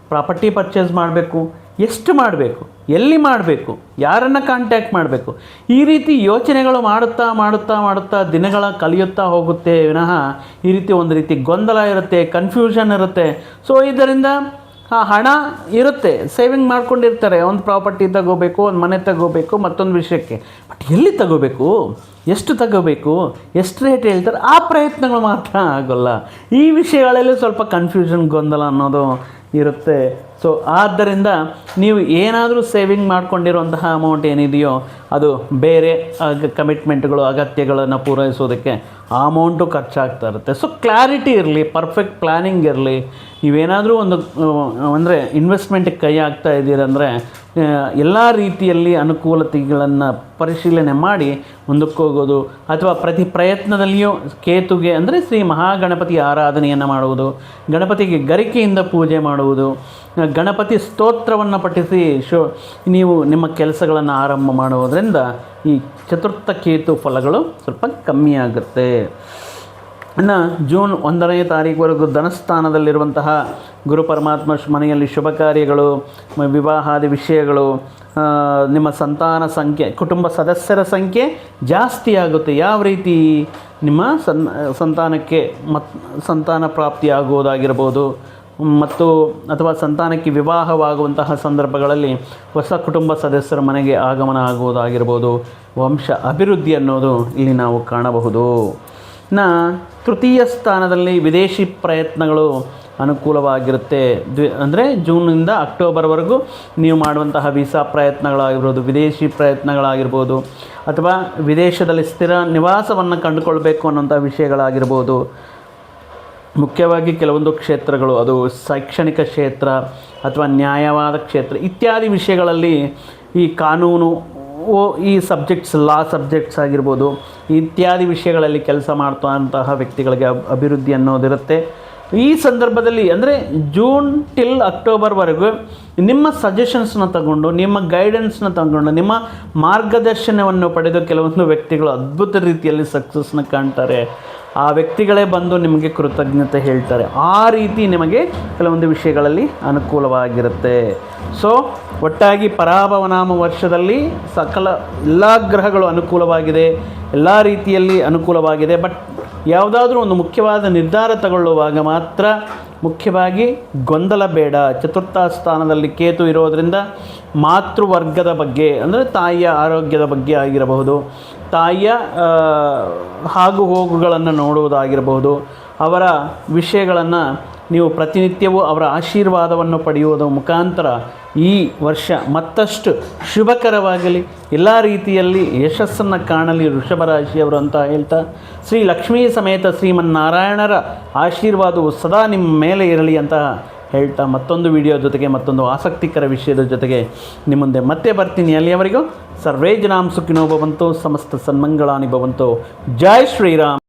ಪ್ರಾಪರ್ಟಿ ಪರ್ಚೇಸ್ ಮಾಡಬೇಕು, ಎಷ್ಟು ಮಾಡಬೇಕು, ಎಲ್ಲಿ ಮಾಡಬೇಕು, ಯಾರನ್ನು ಕಾಂಟ್ಯಾಕ್ಟ್ ಮಾಡಬೇಕು, ಈ ರೀತಿ ಯೋಚನೆಗಳು ಮಾಡುತ್ತಾ ದಿನಗಳ ಕಲಿಯುತ್ತಾ ಹೋಗುತ್ತೆ ವಿನಃ ಈ ರೀತಿ ಒಂದು ರೀತಿ ಗೊಂದಲ ಇರುತ್ತೆ, ಕನ್ಫ್ಯೂಷನ್ ಇರುತ್ತೆ. ಸೊ ಇದರಿಂದ ಹಣ ಇರುತ್ತೆ, ಸೇವಿಂಗ್ ಮಾಡ್ಕೊಂಡಿರ್ತಾರೆ, ಒಂದು ಪ್ರಾಪರ್ಟಿ ತಗೋಬೇಕು, ಒಂದು ಮನೆ ತಗೋಬೇಕು, ಮತ್ತೊಂದು ವಿಷಯಕ್ಕೆ, ಬಟ್ ಎಲ್ಲಿ ತಗೋಬೇಕು, ಎಷ್ಟು ತಗೋಬೇಕು, ಎಷ್ಟು ರೇಟ್ ಹೇಳ್ತಾರೆ, ಆ ಪ್ರಯತ್ನಗಳು ಮಾತ್ರ ಆಗೋಲ್ಲ. ಈ ವಿಷಯಗಳಲ್ಲಿ ಸ್ವಲ್ಪ ಕನ್ಫ್ಯೂಷನ್ ಗೊಂದಲ ಅನ್ನೋದು ಇರುತ್ತೆ. ಸೊ ಆದ್ದರಿಂದ ನೀವು ಏನಾದರೂ ಸೇವಿಂಗ್ ಮಾಡ್ಕೊಂಡಿರುವಂತಹ ಅಮೌಂಟ್ ಏನಿದೆಯೋ ಅದು ಬೇರೆ ಕಮಿಟ್ಮೆಂಟ್ಗಳು ಅಗತ್ಯಗಳನ್ನು ಪೂರೈಸೋದಕ್ಕೆ ಆ ಅಮೌಂಟು ಖರ್ಚಾಗ್ತಾ ಇರುತ್ತೆ. ಸೊ ಕ್ಲಾರಿಟಿ ಇರಲಿ, ಪರ್ಫೆಕ್ಟ್ ಪ್ಲ್ಯಾನಿಂಗ್ ಇರಲಿ. ನೀವೇನಾದರೂ ಒಂದು ಅಂದರೆ ಇನ್ವೆಸ್ಟ್ಮೆಂಟಿಗೆ ಕೈ ಹಾಕ್ತಾ ಇದ್ದೀರಂದರೆ ಎಲ್ಲ ರೀತಿಯಲ್ಲಿ ಅನುಕೂಲತೆಗಳನ್ನು ಪರಿಶೀಲನೆ ಮಾಡಿ ಮುಂದಕ್ಕೆ ಹೋಗೋದು, ಅಥವಾ ಪ್ರತಿ ಪ್ರಯತ್ನದಲ್ಲಿಯೂ ಕೇತುಗೆ ಅಂದರೆ ಶ್ರೀ ಮಹಾಗಣಪತಿ ಆರಾಧನೆಯನ್ನು ಮಾಡುವುದು, ಗಣಪತಿಗೆ ಗರಿಕೆಯಿಂದ ಪೂಜೆ ಮಾಡುವುದು, ಗಣಪತಿ ಸ್ತೋತ್ರವನ್ನು ಪಠಿಸಿ ನೀವು ನಿಮ್ಮ ಕೆಲಸಗಳನ್ನು ಆರಂಭ ಮಾಡುವುದರಿಂದ ಈ ಚತುರ್ಥ ಕೇತು ಫಲಗಳು ಸ್ವಲ್ಪ ಕಮ್ಮಿ ಆಗುತ್ತೆ. ಇನ್ನು ಜೂನ್ 1ನೇ ತಾರೀಕುವರೆಗೂ ಧನಸ್ಥಾನದಲ್ಲಿರುವಂತಹ ಗುರು ಪರಮಾತ್ಮ ಮನೆಯಲ್ಲಿ ಶುಭ ಕಾರ್ಯಗಳು, ವಿವಾಹಾದಿ ವಿಷಯಗಳು, ನಿಮ್ಮ ಸಂತಾನ ಸಂಖ್ಯೆ, ಕುಟುಂಬ ಸದಸ್ಯರ ಸಂಖ್ಯೆ ಜಾಸ್ತಿ ಆಗುತ್ತೆ. ಯಾವ ರೀತಿ ನಿಮ್ಮ ಸಂತಾನಕ್ಕೆ ಸಂತಾನ ಪ್ರಾಪ್ತಿಯಾಗುವುದಾಗಿರ್ಬೋದು, ಮತ್ತು ಅಥವಾ ಸಂತಾನಕ್ಕೆ ವಿವಾಹವಾಗುವಂತಹ ಸಂದರ್ಭಗಳಲ್ಲಿ ಹೊಸ ಕುಟುಂಬ ಸದಸ್ಯರ ಮನೆಗೆ ಆಗಮನ ಆಗುವುದಾಗಿರ್ಬೋದು, ವಂಶ ಅಭಿವೃದ್ಧಿ ಅನ್ನೋದು ಇಲ್ಲಿ ನಾವು ಕಾಣಬಹುದು. ಇನ್ನು ತೃತೀಯ ಸ್ಥಾನದಲ್ಲಿ ವಿದೇಶಿ ಪ್ರಯತ್ನಗಳು ಅನುಕೂಲವಾಗಿರುತ್ತೆ. ಅಂದರೆ ಜೂನಿಂದ ಅಕ್ಟೋಬರ್ವರೆಗೂ ನೀವು ಮಾಡುವಂತಹ ವೀಸಾ ಪ್ರಯತ್ನಗಳಾಗಿರ್ಬೋದು, ವಿದೇಶಿ ಪ್ರಯತ್ನಗಳಾಗಿರ್ಬೋದು, ಅಥವಾ ವಿದೇಶದಲ್ಲಿ ಸ್ಥಿರ ನಿವಾಸವನ್ನು ಕಂಡುಕೊಳ್ಬೇಕು ಅನ್ನೋಂಥ ವಿಷಯಗಳಾಗಿರ್ಬೋದು. ಮುಖ್ಯವಾಗಿ ಕೆಲವೊಂದು ಕ್ಷೇತ್ರಗಳು, ಅದು ಶೈಕ್ಷಣಿಕ ಕ್ಷೇತ್ರ ಅಥವಾ ನ್ಯಾಯವಾದ ಕ್ಷೇತ್ರ ಇತ್ಯಾದಿ ವಿಷಯಗಳಲ್ಲಿ ಈ ಕಾನೂನು, ಈ ಸಬ್ಜೆಕ್ಟ್ಸ್, ಲಾ ಸಬ್ಜೆಕ್ಟ್ಸ್ ಆಗಿರ್ಬೋದು, ಇತ್ಯಾದಿ ವಿಷಯಗಳಲ್ಲಿ ಕೆಲಸ ಮಾಡ್ತಂತಹ ವ್ಯಕ್ತಿಗಳಿಗೆ ಅಭಿವೃದ್ಧಿ ಅನ್ನೋದಿರುತ್ತೆ. ಈ ಸಂದರ್ಭದಲ್ಲಿ ಅಂದರೆ ಜೂನ್ ಟಿಲ್ ಅಕ್ಟೋಬರ್ವರೆಗೂ ನಿಮ್ಮ ಸಜೆಷನ್ಸ್ನ ತಗೊಂಡು, ನಿಮ್ಮ ಗೈಡೆನ್ಸ್ನ ತಗೊಂಡು, ನಿಮ್ಮ ಮಾರ್ಗದರ್ಶನವನ್ನು ಪಡೆದು ಕೆಲವೊಂದು ವ್ಯಕ್ತಿಗಳು ಅದ್ಭುತ ರೀತಿಯಲ್ಲಿ ಸಕ್ಸಸ್ನ ಕಾಣ್ತಾರೆ. ಆ ವ್ಯಕ್ತಿಗಳೇ ಬಂದು ನಿಮಗೆ ಕೃತಜ್ಞತೆ ಹೇಳ್ತಾರೆ. ಆ ರೀತಿ ನಿಮಗೆ ಕೆಲವೊಂದು ವಿಷಯಗಳಲ್ಲಿ ಅನುಕೂಲವಾಗಿರುತ್ತೆ. ಸೊ ಒಟ್ಟಾಗಿ ಪರಾಭವನಾಮ ವರ್ಷದಲ್ಲಿ ಸಕಲ ಎಲ್ಲ ಗ್ರಹಗಳು ಅನುಕೂಲವಾಗಿದೆ, ಎಲ್ಲ ರೀತಿಯಲ್ಲಿ ಅನುಕೂಲವಾಗಿದೆ. ಬಟ್ ಯಾವುದಾದ್ರೂ ಒಂದು ಮುಖ್ಯವಾದ ನಿರ್ಧಾರ ತಗೊಳ್ಳುವಾಗ ಮಾತ್ರ ಮುಖ್ಯವಾಗಿ ಗೊಂದಲ ಬೇಡ. ಚತುರ್ಥ ಸ್ಥಾನದಲ್ಲಿ ಕೇತು ಇರೋದರಿಂದ ಮಾತೃವರ್ಗದ ಬಗ್ಗೆ, ಅಂದರೆ ತಾಯಿಯ ಆರೋಗ್ಯದ ಬಗ್ಗೆ ಆಗಿರಬಹುದು, ತಾಯಿಯ ಆಗು ಹೋಗುಗಳನ್ನು ನೋಡುವುದಾಗಿರಬಹುದು, ಅವರ ವಿಷಯಗಳನ್ನು ನೀವು ಪ್ರತಿನಿತ್ಯವೂ ಅವರ ಆಶೀರ್ವಾದವನ್ನು ಪಡೆಯುವುದರ ಮುಖಾಂತರ ಈ ವರ್ಷ ಮತ್ತಷ್ಟು ಶುಭಕರವಾಗಲಿ, ಎಲ್ಲ ರೀತಿಯಲ್ಲಿ ಯಶಸ್ಸನ್ನು ಕಾಣಲಿ ವೃಷಭ ರಾಶಿಯವರು ಅಂತ ಹೇಳ್ತಾ, ಶ್ರೀ ಲಕ್ಷ್ಮೀ ಸಮೇತ ಶ್ರೀಮನ್ನಾರಾಯಣರ ಆಶೀರ್ವಾದವು ಸದಾ ನಿಮ್ಮ ಮೇಲೆ ಇರಲಿ ಅಂತ ಹೇಳ್ತಾ, ಮತ್ತೊಂದು ವಿಡಿಯೋ ಜೊತೆಗೆ ಮತ್ತೊಂದು ಆಸಕ್ತಿಕರ ವಿಷಯದ ಜೊತೆಗೆ ನಿಮ್ಮ ಮುಂದೆ ಮತ್ತೆ ಬರ್ತೀನಿ. ಅಲ್ಲಿಯವರೆಗೂ ಸರ್ವೇ ಜನಾಂ ಸುಖಿನೋ ಭವಂತು, ಸಮಸ್ತ ಸನ್ಮಂಗಳಾನಿ ಭವಂತು. ಜೈ ಶ್ರೀರಾಮ್.